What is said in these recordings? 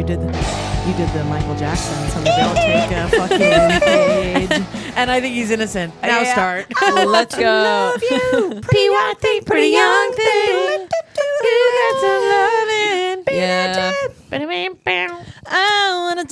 did the Michael Jackson, so maybe I'll take a fucking page. And I think he's innocent. Now Yeah. start. Let's go. Love you, PY thing, pretty young thing. You got some loving. Yeah. I wanna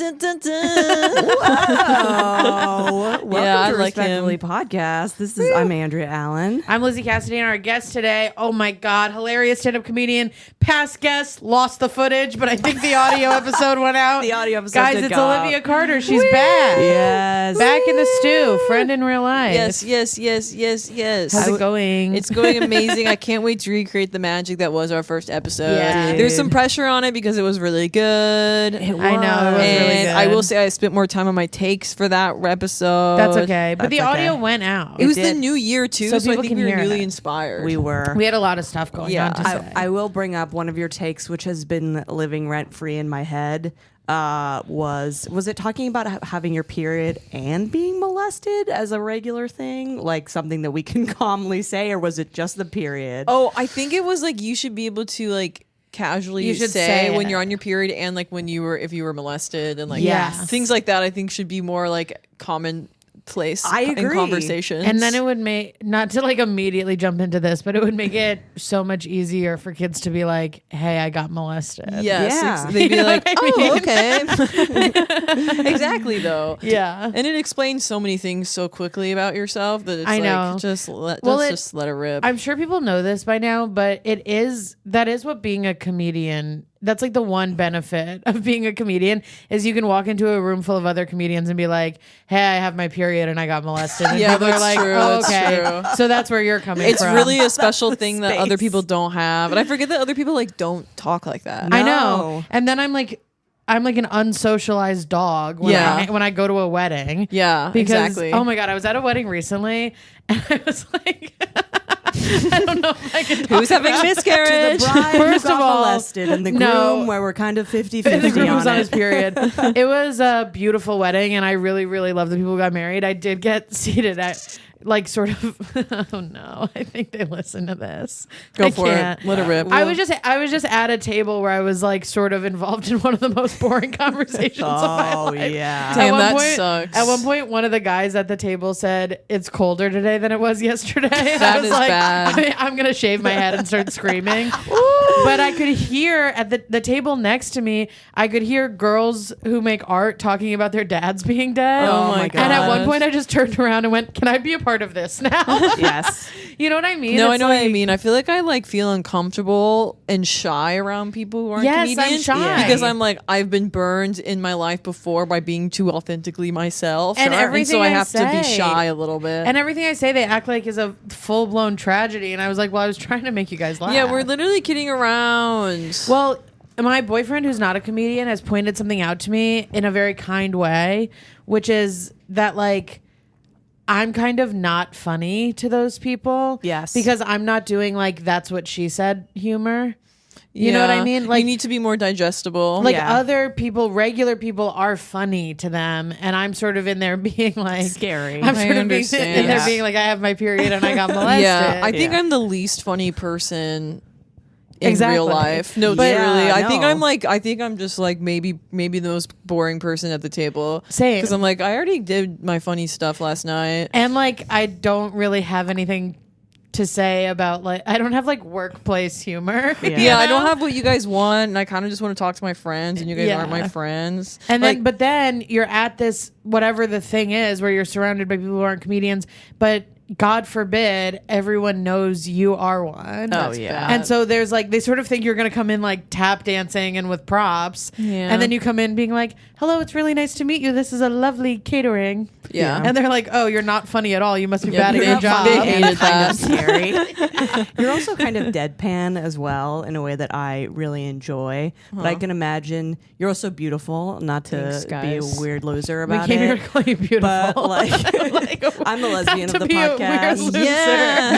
Oh, welcome Yeah, I to like Respectfully him. Podcast. I'm Andrea Allen. I'm Lizzie Cassidy, and our guest today, oh my God, hilarious stand-up comedian, past guest, lost the footage, but I think the audio episode went out. The audio episode Guys, did it's go out. Olivia Carter. She's back. Yes. Back in the stew. Friend in real life. Yes. How's it going? It's going amazing. I can't wait to recreate the magic that was our first episode. Yeah. There's some pressure on it because it was really good. I know, it was and really good. I will say I spent more time on my takes for that episode. That's okay. But the That's audio okay. went out. It was the did. new year too, So so I people think can we were hear newly it. inspired. We were. We had a lot of stuff going Yeah. on to say. I will bring up one of your takes, which has been living rent free in my head. Was it talking about having your period and being molested as a regular thing, like something that we can calmly say, or was it just the period? Oh, I think it was like you should be able to like casually You should say say when it. you're on your period and like when you were if you were molested and like Yes. things like that. I think should be more like commonplace I in agree. conversations. And then it would make, not to like immediately jump into this, but it would make it so much easier for kids to be like, hey, I got molested. yes, Yeah. they'd be You know like, what I oh, okay, exactly though. Yeah. And it explains so many things so quickly about yourself that it's I like know. just let Well, just let it rip. I'm sure people know this by now, but that is what being a comedian, that's like the one benefit of being a comedian is you can walk into a room full of other comedians and be like, hey, I have my period and I got molested. And Yeah, people are that's like, true, oh, that's okay. true. So that's where you're coming It's from. really a special the thing that other space. people don't have, and I forget that other people like don't talk like that. I No. know. And then I'm like an unsocialized dog when, Yeah. when I go to a wedding. Yeah, Because, exactly. oh my God, I was at a wedding recently and I was like, I don't know if I can talk Who's having about- miscarriage? The bride First who got of all, molested and the groom no. where we're kind of 50-50 the groom was on on his it. period. It was a beautiful wedding, and I really, really love the people who got married. I did get seated at, like, sort of. Oh no, I think they listen to this. Go I for can't. it. Let it rip. I was just at a table where I was like sort of involved in one of the most boring conversations of my Oh life. yeah. Damn, At one that point- sucks. At one point, one of the guys at the table said, "It's colder today than it was yesterday." And I That was is like, bad. I'm gonna shave my head and start screaming. But I could hear at the table next to me, I could hear girls who make art talking about their dads being dead. Oh my And at one gosh. point, I just turned around and went, "Can I be a part of this now?" Yes. You know what I mean? No, I It's know what you like- mean. I feel like I like feel uncomfortable and shy around people who aren't Yes, I'm comedians. shy. Because I'm like I've been burned in my life before by being too authentically myself. And so everything I I have to be say- shy a little bit. And everything I say, they act like is a full blown tragedy. And I was like, well, I was trying to make you guys laugh. yeah, we're literally kidding around. Well, my boyfriend, who's not a comedian, has pointed something out to me in a very kind way, which is that, like, I'm kind of not funny to those people. Yes. Because I'm not doing, like, that's what she said humor. You know what I Yeah. mean? Like, you need to be more digestible. like Yeah. other people, regular people are funny to them. And I'm sort of in there being like... Scary. I'm I sort of being understand. in there Yeah. being like, I have my period and I got molested. yeah, I think Yeah. I'm the least funny person in Exactly. real life. No, But- truly. Yeah, I think no. I think I'm just like maybe the most boring person at the table. Same. Because I'm like, I already did my funny stuff last night. And like, I don't really have anything to say about, like, I don't have like workplace humor. Yeah. Yeah, I know? don't have what you guys want, and I kind of just want to talk to my friends, and you guys Yeah. aren't my friends. And Like, then, but then you're at this, whatever the thing is, where you're surrounded by people who aren't comedians, but God forbid everyone knows you are one. Oh, that's yeah. bad. And so there's like, they sort of think you're going to come in like tap dancing and with props. Yeah. And then you come in being like, hello, it's really nice to meet you. This is a lovely catering. Yeah. And they're like, oh, you're not funny at all. You must be Yeah, bad at they- your job. they And hated kind of that. scary. You're also kind of deadpan as well in a way that I really enjoy. But I can imagine you're also beautiful. Not to Thanks, be guys. a weird loser We about came here it. to call you beautiful. But like, I'm the lesbian Not of to the be a weird podcast. loser. Yeah.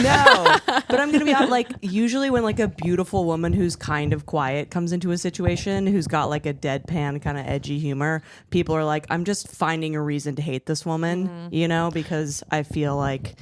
No, but I'm gonna be out. Like, usually when like a beautiful woman who's kind of quiet comes into a situation, who's got like a deadpan kind of edgy humor, people are like, I'm just finding a reason to hate this woman, you know, because I feel like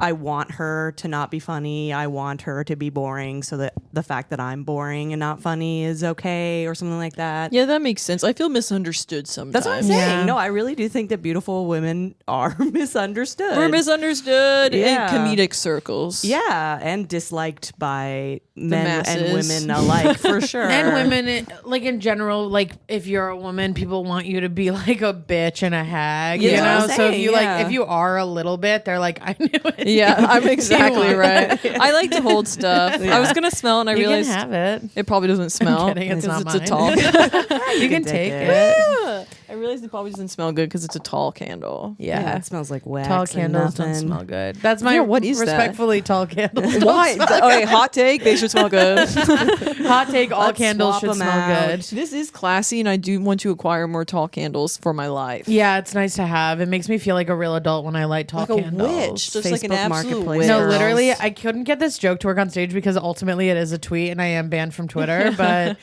I want her to not be funny. I want her to be boring so that the fact that I'm boring and not funny is okay or something like that. Yeah, that makes sense. I feel misunderstood sometimes. That's what I'm saying. Yeah. No, I really do think that beautiful women are misunderstood. We're misunderstood Yeah. in comedic circles. Yeah, and disliked by men and masses. women alike, for sure. And women, like in general, like if you're a woman, people want you to be like a bitch and a hag, Yeah, you that's what know. I'm So if saying, you yeah. like, if you are a little bit, they're like, I knew it. Yeah, I'm exactly You right. I like to hold stuff. I was gonna smell and I You can realized have it. it probably doesn't smell kidding, it's because not it's a mine. tall. You can take it. it. Yeah. I realized it probably doesn't smell good because it's a tall candle. Yeah, it smells like wax. Tall and candles don't nothing. smell good. That's my Yeah, what is that? respectfully tall candles. don't Why? smell Okay, hot take. They should smell good. good. Hot take: all Let's candles swap should 'em smell out. good. This is classy, and I do want to acquire more tall candles for my life. Yeah, it's nice to have. It makes me feel like a real adult when I light tall Like a candles. witch, just like an Facebook absolute Marketplace. witch. No, girls. literally, I couldn't get this joke to work on stage because ultimately it is a tweet and I am banned from Twitter. But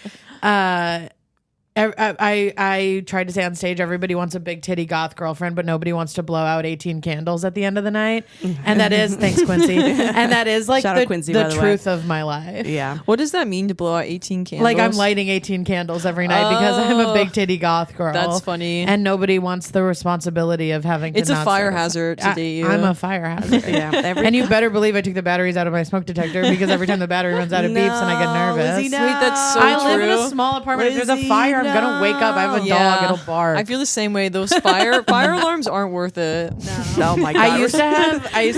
I tried to say on stage, everybody wants a big titty goth girlfriend, but nobody wants to blow out 18 candles at the end of the night. And that is, thanks Quincy, and that is like Shout out Quincy, by the the truth of my life. Yeah. What does that mean to blow out 18 candles? Like I'm lighting 18 candles every night because I'm a big titty goth girl. That's funny. And nobody wants the responsibility of having to It's a not fire start hazard to date you. I'm a fire hazard. Yeah. And you better believe I took the batteries out of my smoke detector because every time the battery runs out, it beeps and I get nervous. Lizzie, no. Wait, that's so I live in a true. small apartment. If there's a Lizzie, fire, I'm gonna wake up. I have a dog. It'll bark. I feel the same way. Those fire alarms aren't worth it. Oh my god. I used to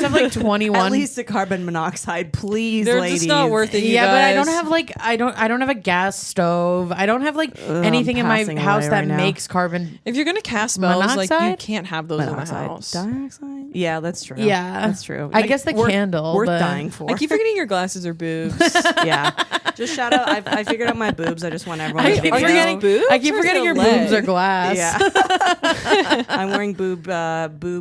have like 21. at least a carbon monoxide, please, They're ladies. just not worth it. You Yeah, but I don't guys. have like I don't have a gas stove. I don't have like anything in my passing house away that right now. makes carbon. If you're gonna cast spells, like you Monoxide? can't have those in the Monoxide. house. Dioxide? Yeah, that's true. Yeah. That's true. I guess the Worth- candle, Worth but- dying for. I keep forgetting your glasses are boobs. yeah. Just shout out. I figured out my boobs. I just want everyone I to keep know. forgetting boobs I keep or forgetting is it your a leg? boobs are glass. Yeah. I'm wearing boob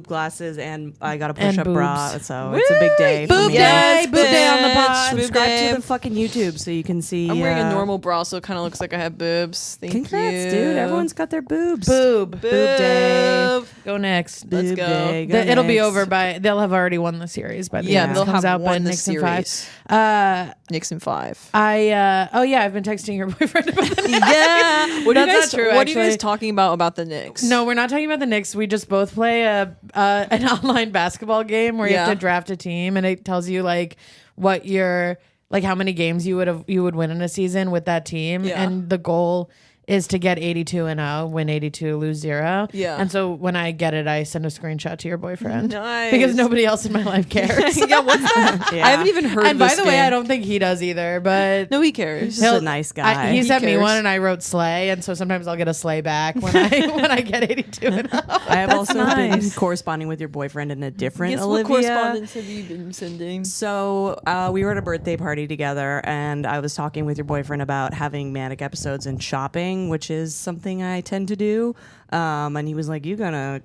glasses and I got a And push-up bra, boobs. so it's a big day. Boob for me. day, Yes, boob day on the bitch. pod. Boob Subscribe day. to the fucking YouTube so you can see. I'm wearing a normal bra, so it kind of looks like I have boobs. Thank Congrats, you, dude. Everyone's got their boobs. Boob. day. Go next. Let's Boob go. day. Go It'll be next. over by. They'll have already won the series by the Yeah, time this they'll comes have out by won the Nixon series. 5. Nixon 5. I've been texting your boyfriend about the Knicks. Yeah. What are you That's guys? not true, What are you guys actually. talking about the Knicks? No, we're not talking about the Knicks. We just both play an online basketball game where you have Yeah. to draft a team, and it tells you like what your like how many games you would win in a season with that team, Yeah. and the goal is to get 82-0, win 82, lose 0. Yeah. And so when I get it, I send a screenshot to your boyfriend. Nice. Because nobody else in my life cares. Yeah, what's that? Yeah. I haven't even heard. And of by this the way, game. I don't think he does either, but No, he cares. He's just a nice guy. he He sent me cares. one and I wrote slay, and so sometimes I'll get a slay back when I when I get 82 and up. I have also been nice. corresponding with your boyfriend in a different Guess what Olivia. correspondence have you been sending? So we were at a birthday party together, and I was talking with your boyfriend about having manic episodes and shopping, which is something I tend to do. And he was like, "You gonna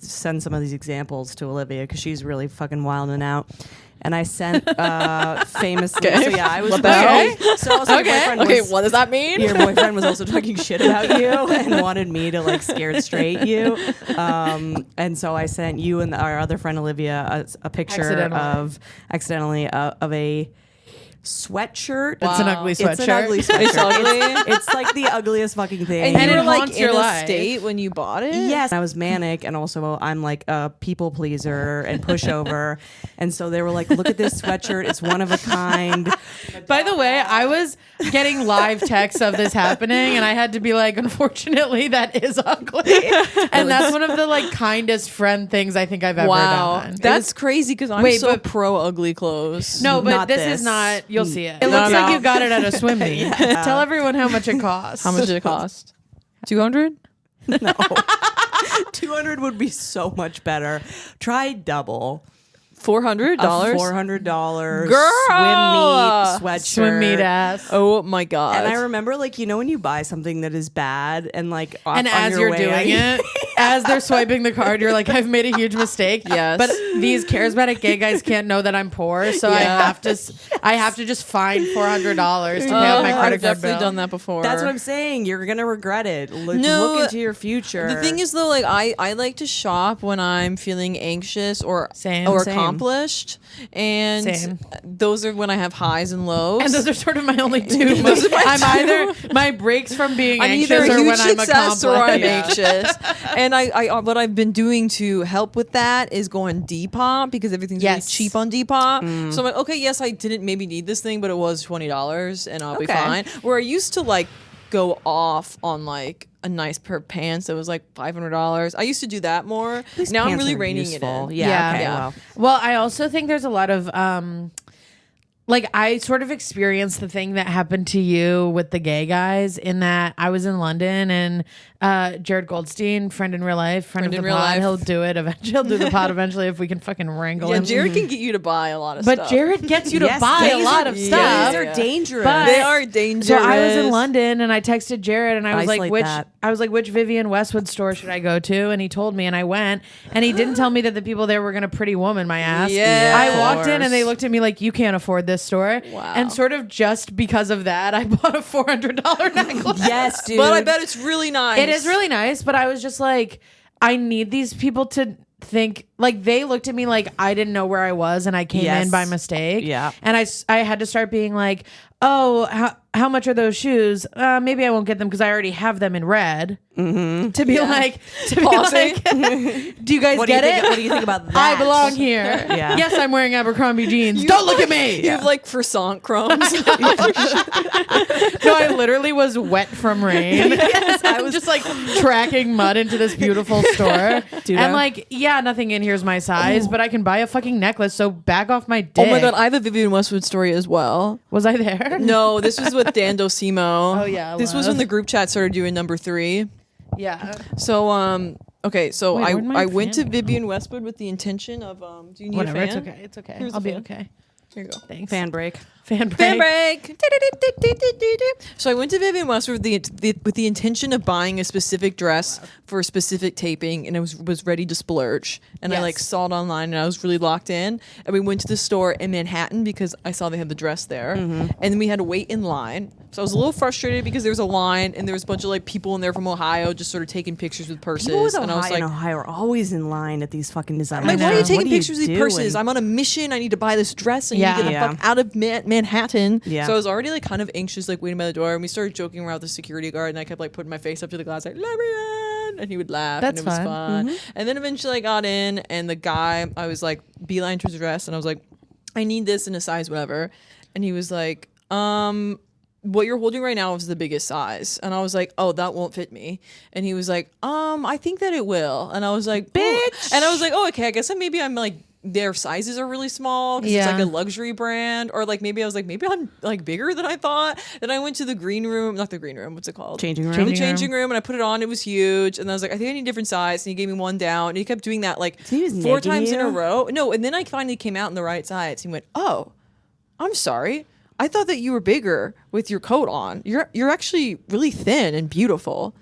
send some of these examples to Olivia because she's really fucking wilding out." And I sent famously. Okay. So yeah, I was Okay. So also your boyfriend Okay, was- what does that mean? Your boyfriend was also talking shit about you and wanted me to like scared straight you. And so I sent you and our other friend Olivia a picture accidentally of a sweatshirt. It's an ugly sweatshirt. It's an ugly sweatshirt. It's ugly. It's like the ugliest fucking thing. And, And you it were like haunts in your a life. state when you bought it. Yes, I was manic, and also I'm like a people pleaser and pushover, and so they were like, "Look at this sweatshirt; it's one of a kind." By the way, I was getting live texts of this happening, and I had to be like, unfortunately, that is ugly. And that's one of the like kindest friend things I think I've ever Wow, done. that's crazy because I'm Wait, so but- pro ugly clothes. No, but Not this this. is not. You'll see it. It No, looks no. like you got it at a swim meet. Tell everyone how much it costs. How much did it cost? 200. No, 200 would be so much better. Try double. $400. $400 Girl! swim meet sweatshirt. Swim meet ass. Oh my god. And I remember, like, you know, when you buy something that is bad and like, And on as your you're way doing out- it, as they're swiping the card, you're like, I've made a huge mistake. Yes. But these charismatic gay guys can't know that I'm poor, so I Yeah. have to just find $400 to pay off my I've credit card definitely bill. done that before. That's what I'm saying. You're gonna regret it. Look No, into your future. The thing is though, like I like to shop when I'm feeling anxious or Same. or Same. accomplished, and Same. those are when I have highs and lows. And those are sort of my only two. I'm either my breaks from being I'm anxious either a or huge when I'm success or I'm accomplished. anxious. And I what I've been doing to help with that is go on Depop because everything's really Yes. cheap on Depop. So I'm like, okay, yes, I didn't maybe need this thing, but it was $20 and I'll be Okay. fine. Where I used to like go off on like a nice pair of pants that was like $500. I used to do that more. These Now I'm pants really are reining useful. it in. Yeah. Okay. Yeah. Well. Well, I also think there's a lot of like I sort of experienced the thing that happened to you with the gay guys in that I was in London and Jared Goldstein, friend in real life, friend of in the real pod, life. he'll do it eventually. He'll do the pod eventually if we can fucking wrangle Yeah, him. Jared can get you to buy a lot of But stuff. Jared gets you to Yes, buy a gays lot are- of gays stuff. are Yeah. dangerous. But- They are dangerous. So I was in London and I texted Jared and I was Isolate like, that. which Vivienne Westwood store should I go to? And he told me and I went and he didn't tell me that the people there were gonna Pretty Woman my ass. Yeah, I of walked in course. and they looked at me like, you can't afford this store. Wow. And sort of just because of that, I bought a $400 necklace. Yes, dude. But I bet it's really nice. It is really nice, but I was just like, I need these people to think like they looked at me like I didn't know where I was and I came Yes. in by mistake. Yeah. And I had to start being like, oh, how much are those shoes? Maybe I won't get them because I already have them in red. Mm-hmm. To be like, Pausing. do you guys What do you get think? it? What do you think about that? I belong here. Yeah. Yes, I'm wearing Abercrombie jeans. Don't look at me. You have like croissant crumbs. No, I literally was wet from rain. Yes, I was just like tracking mud into this beautiful store. Dude, and like, yeah, nothing in here is my size, but I can buy a fucking necklace. So back off my dick. Oh my god, I have a Vivienne Westwood story as well. Was I there? No, this was with Dan Docimo. Oh, yeah, this was love. when the group chat started doing number 3. Yeah. So okay, so Wait, where'd my I went to fan- Vivienne Westwood with the intention of do you need Whatever. a It's fan? okay. It's okay. Here's I'll a be fan. okay. Here you go. Thanks. Fan break. Fan break. Fan break. So I went to Vivienne Westwood with the intention of buying a specific dress for a specific taping, and I was ready to splurge. And I like Yes. saw it online, and I was really locked in. And we went to the store in Manhattan because I saw they had the dress there, and then we had to wait in line. So I was a little frustrated because there was a line, and there was a bunch of like people in there from Ohio just sort of taking pictures with purses. People with and I was like, Ohio are always in line at these fucking design. like, why are you shows. taking What are pictures with these doing? purses? I'm on a mission. I need to buy this dress. I need to get the Yeah. fuck out of Manhattan. Yeah. So I was already like kind of anxious, like waiting by the door. And we started joking around with the security guard, and I kept like putting my face up to the glass, like, let me in. And he would laugh. That's and it was fun. fun. And then eventually I got in, and the guy, I was like, beeline to his dress, and I was like, I need this in a size whatever. And he was like, what you're holding right now is the biggest size. And I was like, oh, that won't fit me. And he was like, I think that it will. And I was like, bitch. And I was like, oh, okay, I guess that maybe I'm like, their sizes are really small because it's Yeah. like a luxury brand. Or like maybe I was like, maybe I'm like bigger than I thought. Then I went to the green room, not the green room, what's it called? Changing room. The changing room, and I put it on. It was huge. And I was like, I think I need a different size. And he gave me one down. And he kept doing that like he was 4 negging times in a you? row. No, and then I finally came out in the right size. He went, oh, I'm sorry. I thought that you were bigger with your coat on. You're actually really thin and beautiful.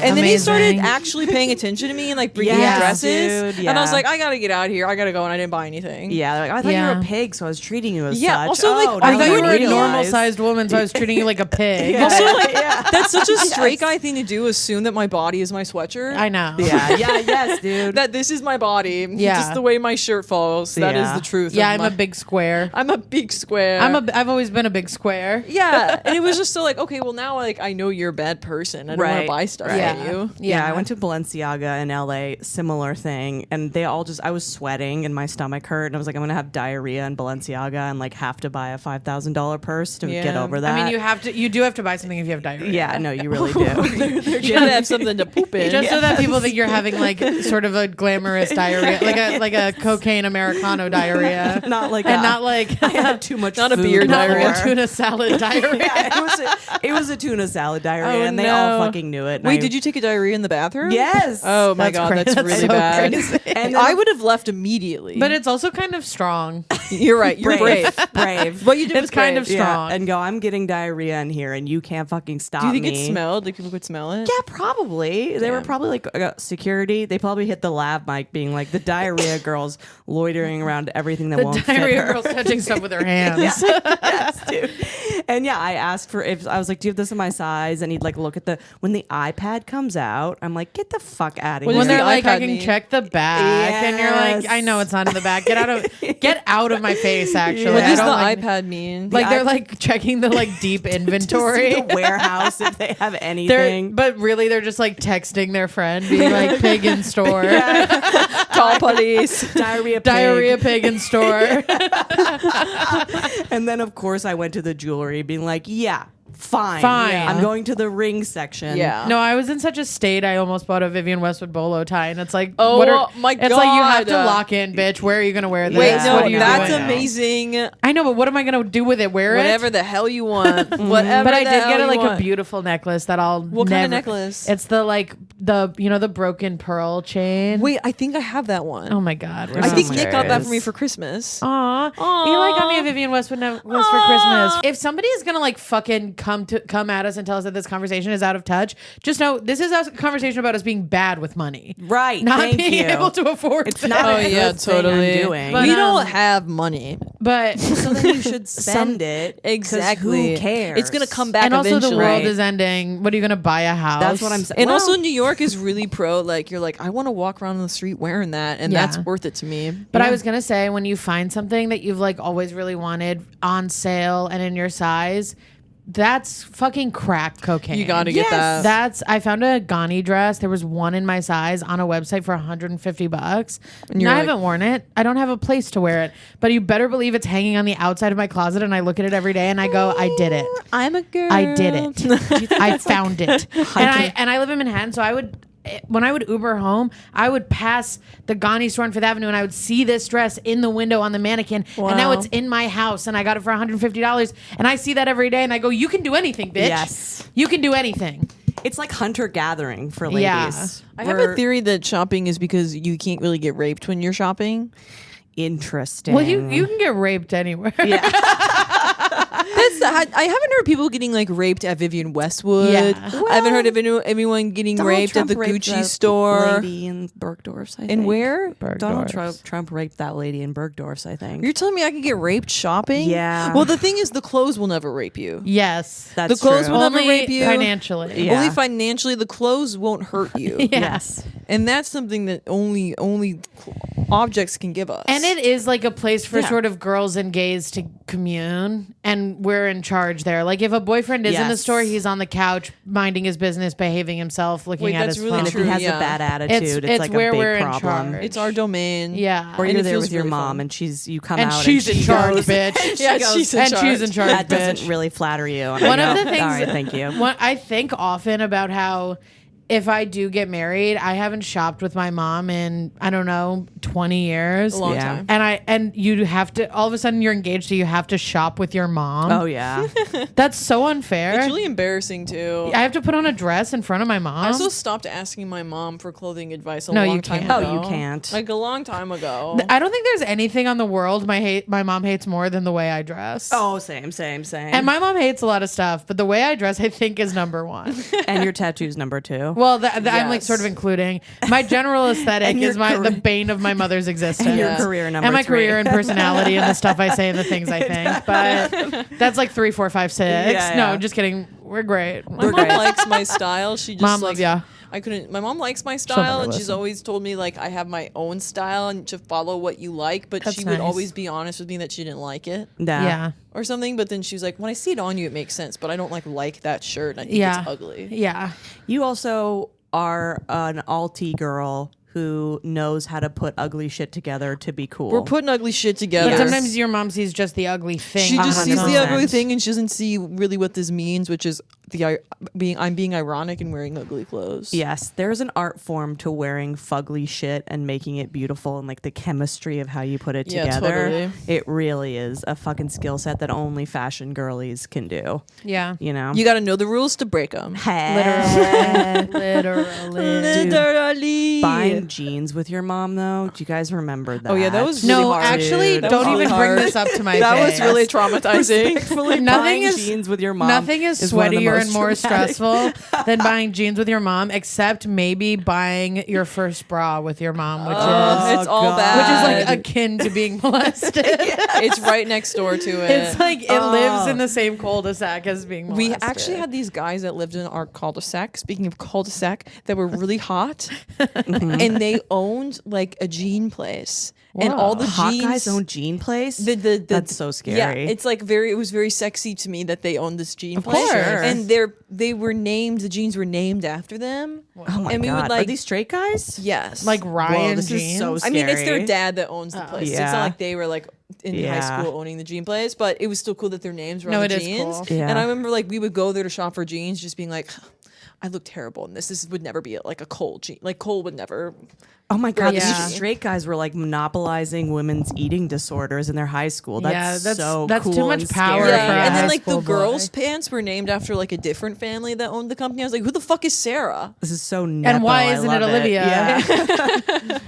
And then he started Amazing. actually paying attention to me and like bringing me Yeah, dresses. dude, And I was yeah. like, I gotta get out of here. I gotta go. And I didn't buy anything. Yeah, they're like, I thought you Yeah. were a pig, so I was treating you as Yeah, such. also, like, Oh, I I now thought I you were a realize. normal sized woman, so I was treating you like a pig. Also, like, that's such a straight guy thing to do. Assume that my body is my sweatshirt. I know. Yeah, yes, dude. That this is my body. Yeah. Just the way my shirt falls. That is Yeah. the truth. Yeah, of I'm a my- big square. I'm a big square. I've always been a big square. Yeah, and it was just so like, okay, well now like I know you're a bad person. I don't want Right. to buy stuff Yeah. from you. Yeah, I went to Balenciaga in LA, similar thing, and they all I was sweating and my stomach hurt, and I was like, I'm gonna have diarrhea in Balenciaga and like have to buy a $5,000 purse to get Yeah. over that. I mean, you do have to buy something if you have diarrhea. yeah, no, you really do. You gotta have something to poop in. Just so that people think you're having like sort of a glamorous diarrhea, like a cocaine Americano diarrhea, Not like and a- not like I had too much Not a food beer not diarrhea. like a tuna salad diarrhea. Yeah, it was a tuna salad diarrhea, Oh, and they all no. fucking knew it. and Wait, I- did you take a diarrhea in the bathroom? Yes. Oh my That's god, crazy. that's That's really so bad. crazy. And then I would have left immediately. But it's also kind of strong. you're right. You're brave. brave. What you did It's was kind brave. of strong. Yeah, and go, I'm getting diarrhea in here, and you can't fucking stop Do you think me. it smelled? Like people could smell it? Yeah, probably. They were Damn. probably like security. They probably hit the lav mic, being like the diarrhea girls loitering around everything that The won't diarrhea fit her. girl's touching stuff with her hands. Yes, dude. And yeah, I asked for if I was like, "Do you have this in my size?" And he'd like look at when the iPad comes out. I'm like, "Get the fuck out of What here!" does When the they're like, I iPad can mean? check the back, and you're like, Yes. I know it's not in the back. Get out of my face. Actually, What I does the don't like, iPad mean? Like they're like checking the like deep inventory. the warehouse if they have They're, anything. but really, they're just like texting their friend, being like, "Pig in store, Tall putties. diarrhea pig in store." And then of course I went to the jewelry, being like, "Yeah, fine. Fine. I'm going to the ring section." Yeah. No, I was in such a state. I almost bought a Vivienne Westwood bolo tie, and it's like, Oh, my It's like you have to God. lock in, bitch. Where are you gonna wear this? Wait, Yeah. no, What are you that's doing? amazing. I know, but what am I gonna do with it? Wear Whatever it? the hell you want. Whatever. But I the did hell get you like a want. beautiful necklace that I'll What never. kind of necklace? It's the like the broken pearl chain. Wait, I think I have that one. Oh my god. I think Oh, Nick got that hilarious. for me for Christmas. Aw. Aw. Eli got me a Vivienne Westwood necklace for Christmas. If somebody is gonna like fucking come at us and tell us that this conversation is out of touch, just know this is a conversation about us being bad with money. Right. Not thank being you. able to afford It's it. not Oh a yeah, good thing totally. I'm doing. But, we um, don't have money. But so then you should spend it. 'cause Exactly. Who cares? It's gonna come back and also eventually. the world Right. is ending. What are you gonna buy a house? That's what I'm saying. And Well, also, New York is really pro. Like, you're like, I want to walk around on the street wearing that, and Yeah. that's worth it to me. But I was gonna say, when you find something that you've like always really wanted on sale and in your size, that's fucking crack cocaine. You got to get Yes. that. I found a Ghani dress. There was one in my size on a website for $150. And you're I like- haven't worn it. I don't have a place to wear it. But you better believe it's hanging on the outside of my closet, and I look at it every day and I go, I did it. I'm a girl. I did it. I found it. And I live in Manhattan, so when I would Uber home, I would pass the Ghani store on Fifth Avenue, and I would see this dress in the window on the mannequin, and now Wow. it's in my house, and I got it for $150, and I see that every day, and I go, "You can do anything, bitch. Yes. You can do anything." It's like hunter gathering for ladies. Yeah. I have a theory that shopping is because you can't really get raped when you're shopping. Interesting. Well, you can get raped anywhere. Yeah. I haven't heard people getting like raped at Vivienne Westwood. Yeah. I haven't heard of anyone getting Donald raped Trump at the raped Gucci that store. lady in Bergdorf's, I And think. where? Donald Bergdorf's. Trump raped that lady in Bergdorf's, I think. You're telling me I could get raped shopping? Yeah. Well, the thing is, the clothes will never rape you. Yes. That's the clothes true. will never Only rape you. financially. Yeah. Only financially, the clothes won't hurt you. Yes. And that's something that only objects can give us. And it is like a place for Yeah. sort of girls and gays to commune, and we're in charge there. Like if a boyfriend is in the Yes. store, he's on the couch minding his business, behaving himself, looking Wait, at that's his really phone. And if true. he has yeah. a bad attitude, it's like a where big we're in problem. charge. It's our domain. Yeah. Or And you're it there feels with your really mom, fun. and you come And out, she's and in she charge, goes, bitch. Yeah, goes, she's in and charge. she's in charge, That bitch. doesn't really flatter you. And One I of go, the things all right, thank you. What I think often about how if I do get married, I haven't shopped with my mom in, I don't know, 20 years. A long Yeah. time. And you have to, all of a sudden you're engaged, so you have to shop with your mom. Oh yeah. That's so unfair. It's really embarrassing too. I have to put on a dress in front of my mom. I also stopped asking my mom for clothing advice a No, long you time can't. ago. Oh, you can't. Like a long time ago. I don't think there's anything on the world my mom hates more than the way I dress. Oh, same. And my mom hates a lot of stuff, but the way I dress, I think, is number one. And your tattoo's number 2. Well, I'm like Yes. sort of including my general aesthetic And your is the career- bane of my mother's existence. And your Yeah. career number And my 3. career and personality and the stuff I say and the things I think. But that's like 3, 4, 5, 6. Yeah, No, yeah. just kidding. We're great. My mom likes my style. She just Mom like loves ya. I couldn't. My mom likes my never style, and she's listen. always told me like I have my own style and to follow what you like. But That's she nice. would always be honest with me that she didn't like it Yeah. or something. But then she was like, when I see it on you, it makes sense. But I don't like that shirt. I think Yeah. it's ugly. Yeah. You also are an alti girl who knows how to put ugly shit together to be cool. We're putting ugly shit together. But sometimes your mom sees just the ugly thing. she just sees the 100%. ugly thing and she doesn't see really what this means, which is I'm being ironic and wearing ugly clothes. Yes, there's an art form to wearing fugly shit and making it beautiful, and like the chemistry of how you put it Yeah, together. totally. It really is a fucking skill set that only fashion girlies can do. Yeah. You know, You got to know the rules to break them. Literally. Literally. buying jeans with your mom though. Do you guys remember that? Oh, yeah, that was really No, hard. actually, That don't was even hard. bring this up to my That face. was really traumatizing. Nothing Nothing is jeans with your mom. nothing is one of the sweatier and more stressful than buying jeans with your mom, except maybe buying your first bra with your mom, which It's all God. bad. which is like akin to being molested. It's right next door to it. It's like it lives in the same cul-de-sac as being molested. We actually had these guys that lived in our cul-de-sac. Speaking of cul-de-sac, that were really hot, and they owned like a jean place, and all the Hot jeans. guys own jean place. That's so scary. Yeah, it's like it was very sexy to me that they owned this jean Of place, course. and they were named. The jeans were named after them. Oh my and we God. would like Are these straight guys? yes, like Ryan this is jeans. so I mean, it's their scary. dad that owns the place. So it's Yeah. not like they were like in high Yeah. school owning the jean place, but it was still cool that their names were No, on it the is jeans. cool. Yeah. And I remember like we would go there to shop for jeans, just being like, I look terrible in this. This would never be like a Cole jean. Like Cole would never. Oh my God, Yeah. these straight guys were like monopolizing women's eating disorders in their high school. That's that's so that's cool too much and power scary. for a Yeah, and high then like the school boy. girls' pants were named after like a different family that owned the company. I was like, who the fuck is Sarah? This is so And nepo, why I isn't it love Olivia? Yeah.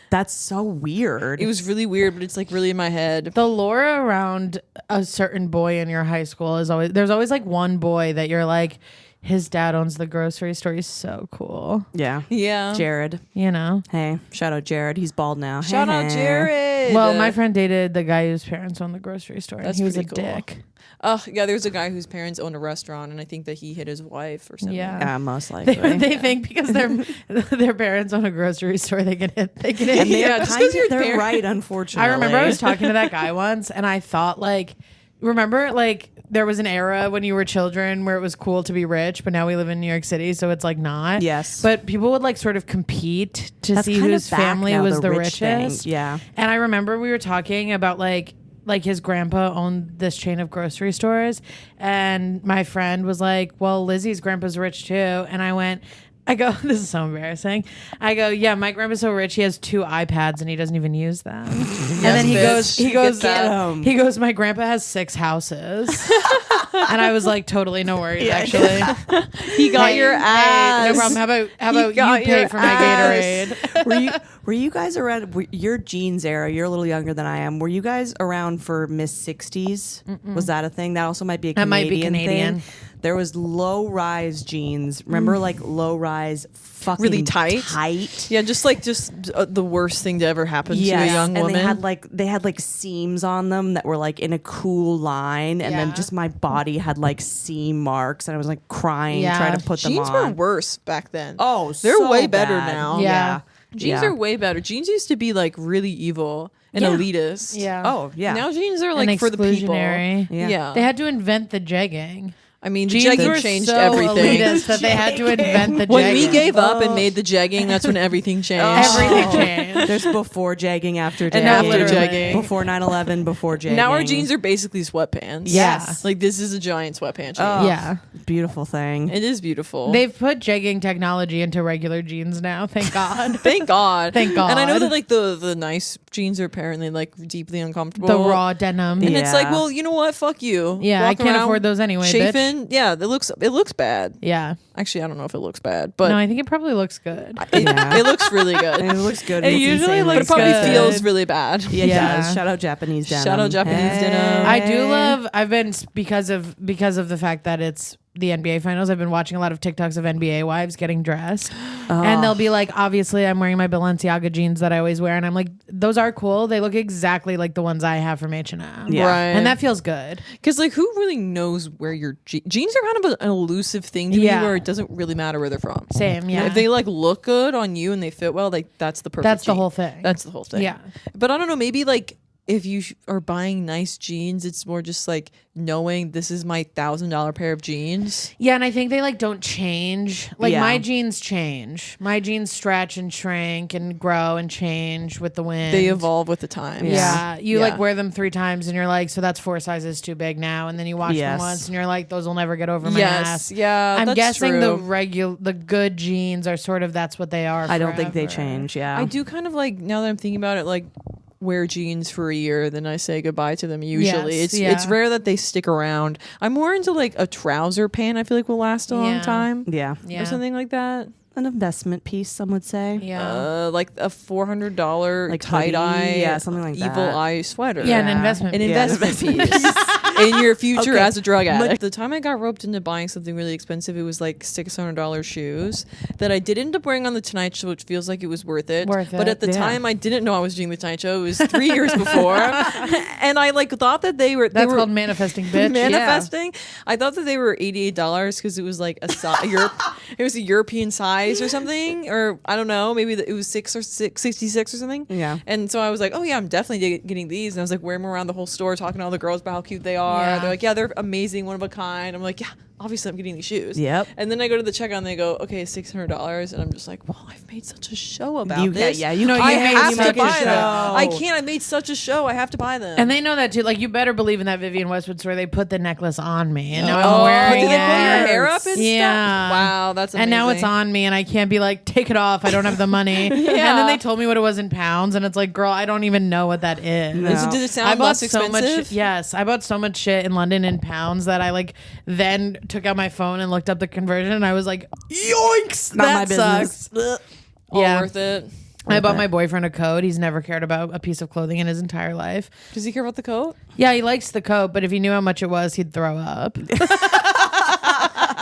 That's so weird. It was really weird, but it's like really in my head. The lore around a certain boy in your high school is there's always like one boy that you're like, his dad owns the grocery store. He's so cool. Yeah. Yeah. Jared. You know? Hey, shout out Jared. He's bald now. Shout Hey, out hey. Jared. Well, my friend dated the guy whose parents owned the grocery store. And That's he was a pretty cool. dick. Oh yeah, there's a guy whose parents owned a restaurant, and I think that he hit his wife or something. Yeah. Yeah, most likely. They think because their parents own a grocery store, they can hit. and Yeah, they're, just 'cause you're they're parent- right, unfortunately. I remember I was talking to that guy once, and I thought like, remember like there was an era when you were children where it was cool to be rich, but now we live in New York City, so it's like not. Yes. But people would like sort of compete to That's see kind of whose back family now, was the rich thing. richest. Yeah. And I remember we were talking about like his grandpa owned this chain of grocery stores, and my friend was like, well, Lizzie's grandpa's rich too. And I go, this is so embarrassing. I go, yeah, my grandpa's so rich he has 2 iPads and he doesn't even use them. And then he bitch. goes, Get that. he goes, my grandpa has 6 houses. And I was like, totally no worries, actually. He got your Hey, ass. no problem. How about you got pay your for my ass. Gatorade? were you guys around your jeans era? You're a little younger than I am. Were you guys around for Miss 60s? Was that a thing? That also might be a That Canadian, might be Canadian. thing. There was low rise jeans. Remember, like low rise, fucking Really tight? tight. Yeah, just the worst thing to ever happen to a Yes, young and woman. they had like seams on them that were like in a cool line, and then Yeah. just my body had like seam marks, and I was like crying Yeah. trying to put them Jeans on. were worse back then. Oh, they're so way better bad. now. Yeah. Jeans are way better. Jeans used to be like really evil and Yeah. elitist. Yeah. Oh yeah. Now jeans are And like for the people. exclusionary. Yeah. Yeah. They had to invent the jegging. I mean, the Jeans jegging were changed so everything. elitist that they had to invent the When we jegging. gave up and made the jegging, that's when everything changed. Everything changed. There's before jegging, after And jegging, after jegging. before 9/11, before jegging. Now our jeans are basically sweatpants. Yes. Like this is a giant sweatpant. Oh, jean. Yeah. beautiful thing. It is beautiful. They've put jegging technology into regular jeans now. Thank God. Thank God. Thank God. And I know that like the nice jeans are apparently like deeply uncomfortable. The raw denim. And it's like, Yeah. well, you know what? Fuck you. Yeah, I Walk can't around afford those anyway, bitch. chafing. Yeah, it looks bad. Yeah. Actually, I don't know if it looks bad, but No, I think it probably looks good. Yeah. it looks really good. It looks good. It It's usually insanely But it looks probably good. feels really bad. Yeah, it Yeah. does. Shout out Japanese denim. Shout out Japanese denim. I do love. I've been because of the fact that it's the NBA finals. I've been watching a lot of TikToks of NBA wives getting dressed, and they'll be like, "Obviously, I'm wearing my Balenciaga jeans that I always wear," and I'm like, "Those are cool. They look exactly like the ones I have from H&M." Yeah. Right. And that feels good. Because like who really knows where your jeans are kind of an elusive thing to Yeah. me where it doesn't really matter where they're from. Same, yeah. If they like look good on you and they fit well, like that's the perfect. That's the jean. whole thing. That's the whole thing. Yeah. But I don't know. Maybe like if you are buying nice jeans, it's more just like knowing this is my $1,000 pair of jeans. Yeah, and I think they like don't change. Like Yeah. my jeans change. My jeans stretch and shrink and grow and change with the wind. They evolve with the times. Yeah. You Yeah. like wear them 3 times and you're like, so that's 4 sizes too big now. And then you wash them Yes. once and you're like, those will never get over my Yes. ass. Yeah. I'm that's guessing true. the good jeans are sort of that's what they are. I don't think they forever. change. Yeah. I do kind of like now that I'm thinking about it, like wear jeans for a year, then I say goodbye to them. Usually, Yes, it's yeah. rare that they stick around. I'm more into like a trouser pant. I feel like will last a long Yeah. time, Yeah. Yeah. or something like that. An investment piece, some would say. Yeah. Like a $400 Like tie dye, hoodie, yeah, something like evil that. eye sweater. Yeah, an investment. An Yeah, investment piece. in your future Okay. as a drug addict. The time I got roped into buying something really expensive, it was like $600 shoes that I did end up wearing on the Tonight Show, which feels like it was worth it. But at the time, I didn't know I was doing the Tonight Show. It was 3 years before, and I like thought that they were. That's called manifesting, bitch. Manifesting. I thought that they were $88 because it was like it was a European size or something, or I don't know, maybe it was 66 or something. Yeah. And so I was like, oh yeah, I'm definitely getting these. And I was like wearing them around the whole store, talking to all the girls about how cute they are. Yeah. They're like, yeah, they're amazing, one of a kind. I'm like, yeah, obviously I'm getting these shoes. Yep. And then I go to the checkout and they go, okay, $600, and I'm just like, well, I've made such a show about You this. you know, I you made have such to a buy show. them. I can't. I made such a show. I have to buy them. And they know that too. Like, you better believe in that Vivienne Westwood story. They put the necklace on me, and now oh, I'm wearing did they pull your it. hair up and Yeah. stuff? Wow, that's amazing. And now it's on me, and I can't be like, take it off. I don't have the money. And then they told me what it was in pounds, and it's like, girl, I don't even know what that is. No. So did it I sound bought less so expensive? much. Yes, I bought so much shit in London in pounds that I like then took out my phone and looked up the conversion, and I was like, "Yoinks, Not that my business. sucks." All Yeah. worth it. I bought my boyfriend a coat. He's never cared about a piece of clothing in his entire life. Does he care about the coat? Yeah, he likes the coat, but if he knew how much it was, he'd throw up.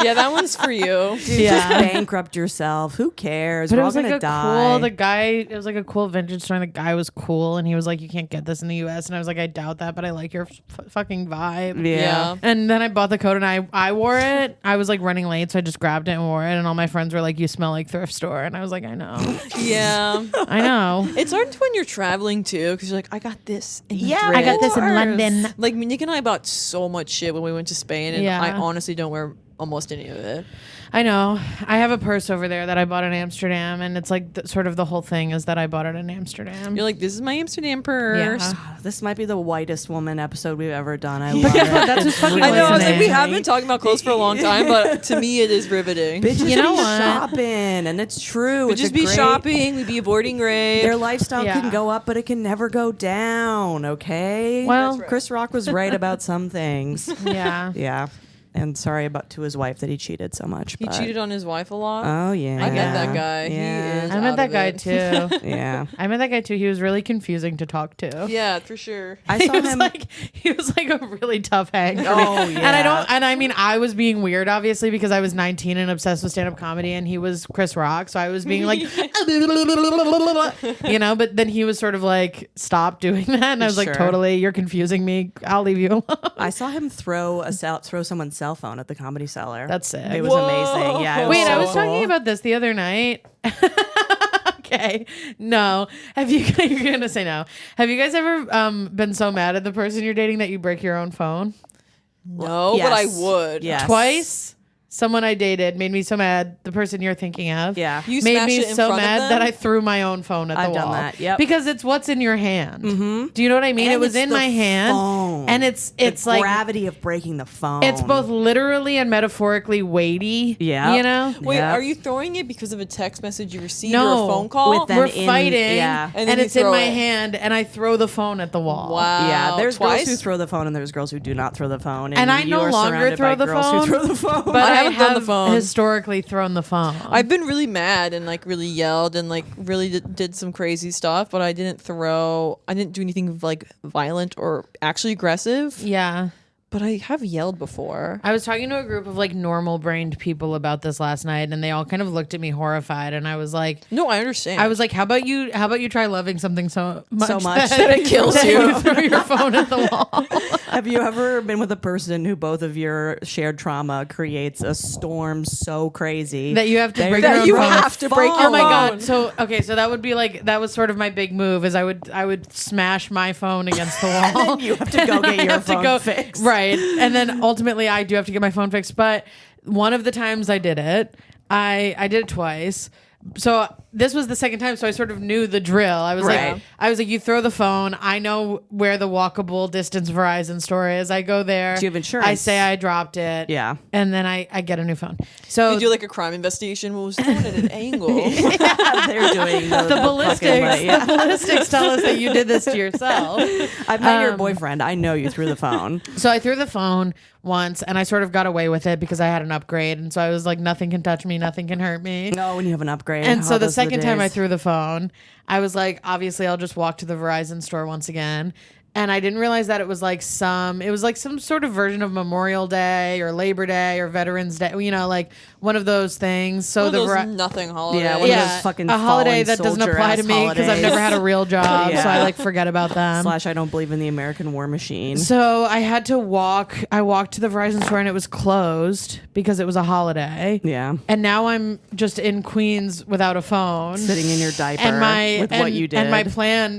Yeah, that one's for you. Just bankrupt yourself. Who cares? But We're it all was like gonna a die. cool. The guy. It was like a cool vintage store. And the guy was cool, and he was like, "You can't get this in the U.S." And I was like, "I doubt that, but I like your fucking vibe." Yeah. And then I bought the coat, and I wore it. I was like running late, so I just grabbed it and wore it. And all my friends were like, "You smell like thrift store," and I was like, "I know, Yeah. I know." It's hard when you're traveling too, because you're like, I got this. In I got this in Madrid. London. Like Nick and I bought so much shit when we went to Spain, and Yeah. I honestly don't wear almost any of it. I know. I have a purse over there that I bought in Amsterdam, and it's like sort of the whole thing is that I bought it in Amsterdam. You're like, this is my Amsterdam purse. Yeah. This might be the whitest woman episode we've ever done. I love it. That's just fucking I know. I was listening. like, we have been talking about clothes for a long time, but to me, it is riveting. Bitches You know be what? shopping, and it's true. We'd It's just a be great- shopping. We'd be avoiding rape. Their lifestyle Yeah. can go up, but it can never go down. Okay. Well- That's right. Chris Rock was right about some things. Yeah. Yeah. And sorry about to his wife that he cheated so much. He but- cheated on his wife a lot. Oh yeah. I get that guy. Yeah. He is I met out that of guy it. too. Yeah. I met that guy too. He was really confusing to talk to. Yeah, for sure. I He saw was him. he was like a really tough hang. For me. Oh, yeah. And I mean I was being weird obviously because I was 19 and obsessed with stand-up comedy, and he was Chris Rock, so I was being like you know, but then he was sort of like, stop doing that, and I was like, Sure. totally, you're confusing me. I'll leave you alone. I saw him throw someone's cell phone at the Comedy Cellar. That's sick. It was Whoa. amazing. Yeah. It Wait, so I was talking cool. about this the other night. Okay. No. Have you you're gonna say no. Have you guys ever been so mad at the person you're dating that you break your own phone? No, but I Yes. would. Yes. Twice? Someone I dated made me so mad. The person you're thinking of. Yeah. You made smash me it in so front of mad them? that I threw my own phone at I've the done wall. that, yep. Because it's what's in your hand. Mm-hmm. Do you know what I mean? And it was it's in the my hand, phone. and it's the like gravity of breaking the phone. it's both literally and metaphorically weighty. Yeah. you know. Wait, Yeah. are you throwing it because of a text message you received No. or a phone call? With them We're in- fighting, yeah. And and, then you it's in throw my it. hand, and I throw the phone at the wall. Wow. Yeah, there's Twice? girls who throw the phone and there's girls who do not throw the phone. And I you no are longer surrounded throw by the girls phone, who throw the phone. But I I haven't done the have phone. historically thrown the phone. I've been really mad and like really yelled and like really did some crazy stuff, but I didn't do anything like violent or actually aggressive. yeah. But I have yelled before. I was talking to a group of like normal brained people about this last night, and they all kind of looked at me horrified, and I was like, No, I understand. I was like, how about you try loving something so much that it kills that you. you throw your phone at the wall. Have you ever been with a person who both of your shared trauma creates a storm so crazy That you have to There- break that your own you phone. have to break your Oh my phone. god! So okay, so that would be like that was sort of my big move. Is I would smash my phone against the wall. then you have to go And get I your have to phone go- fixed. right? And then ultimately, I do have to get my phone fixed. But one of the times I did it, I did it twice. So this was the second time, so I sort of knew the drill. I was Right. like, you throw the phone. I know where the walkable distance Verizon store is. I go there. Do you have insurance? I say I dropped it. Yeah. and then I get a new phone. So you do like a crime investigation. Well, it was thrown at an angle. They're doing the ballistics. fucking, like, yeah. The ballistics tell us that you did this to yourself. I've met your boyfriend. I know you threw the phone. So I threw the phone once, and I sort of got away with it because I had an upgrade, and so I was like, nothing can touch me, nothing can hurt me. No, when you have an upgrade. And so the those are second time I days. threw the phone, I was like, obviously, I'll just walk to the Verizon store once again. And I didn't realize that it was like some sort of version of Memorial Day or Labor Day or Veterans Day, you know, like one of those things. So One of those nothing holidays. Yeah, one of those fucking a holiday fallen that doesn't apply to soldier-ass me because I've holidays. never had a real job, Yeah. so I like forget about them. / I don't believe in the American war machine. So I had to walk. I walked to the Verizon store and it was closed because it was a holiday. Yeah. And now I'm just in Queens without a phone, Sitting in your diaper and with what you did. And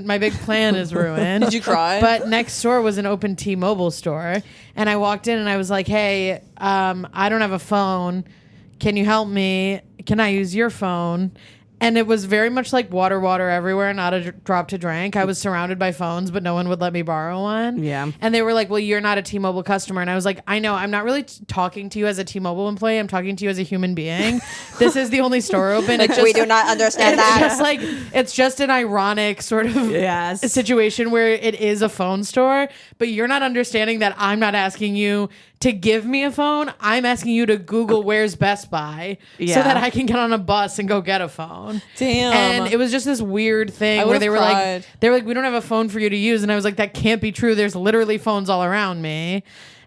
my big plan is ruined. Did you cry? But next door was an open T-Mobile store, and I walked in and I was like, "Hey, I don't have a phone. Can you help me? Can I use your phone?" And it was very much like water everywhere, not a drop to drink. I was surrounded by phones, but no one would let me borrow one. Yeah. And they were like, well, you're not a T-Mobile customer. And I was like, I know, I'm not really talking to you as a T-Mobile employee. I'm talking to you as a human being. This is the only store open. Like, we do not understand that. It's just an ironic sort of Yes. situation where it is a phone store, but you're not understanding that I'm not asking you to give me a phone. I'm asking you to Google where's Best Buy so Yeah. that I can get on a bus and go get a phone. Damn. And it was just this weird thing I where would've they were cried. like, we don't have a phone for you to use. And I was like, that can't be true. There's literally phones all around me.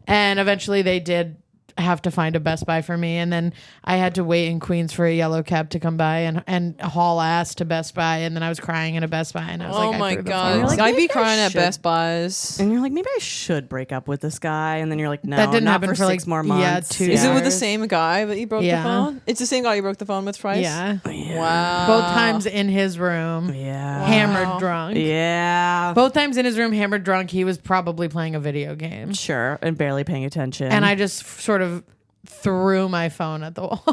And eventually they did have to find a Best Buy for me, and then I had to wait in Queens for a yellow cab to come by and haul ass to Best Buy, and then I was crying in a Best Buy, and I was Oh like, I my threw the god! phone. Like, I'd be maybe I crying at should- Best Buys. And you're like, maybe I should break up with this guy. And then you're like, no, That didn't not happen for for, 6 like, more yeah, months. 2 Is it with the years. same guy that you broke Yeah. the phone? It's the same guy you broke the phone with twice. Yeah, Wow. both times in his room, Yeah. hammered drunk. Yeah. Both times in his room, hammered drunk. He was probably playing a video game, Sure. And barely paying attention. and I just sort of threw my phone at the wall.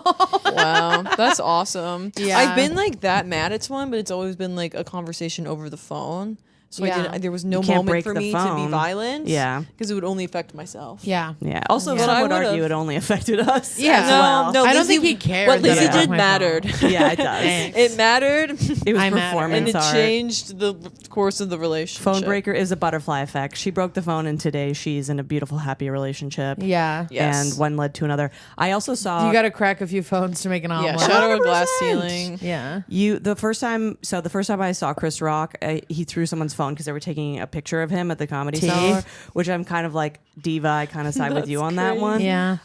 Wow, that's awesome. Yeah. I've been like that mad at someone, but it's always been like a conversation over the phone. So Yeah. there was no You can't moment break for the me to be phone. violent. Yeah. because it would only affect myself. Yeah. Yeah. Also, Yeah. some I would would've- argue it only affected us. Yeah. as well. No, I don't Lizzie- think he cared What that Lizzie I broke did my mattered. Yeah, it does. Thanks. It mattered, It was I matter. performance and it art. changed the course of the relationship. Phone breaker is a butterfly effect. She broke the phone, and today she's in a beautiful, happy relationship. Yeah. Yes. And one led to another. I also saw You got to crack a few phones to make an Yeah, omelet. shout out a glass 100%. ceiling. Yeah. the first time I saw Chris Rock, he threw someone's phone because they were taking a picture of him at the Comedy Tea. Cellar, which I'm kind of like diva. I kind of side with you That's on that crazy. one. Yeah.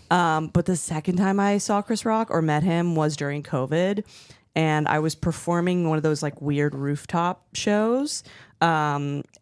But the second time I saw Chris Rock or met him was during COVID, and I was performing one of those like weird rooftop shows.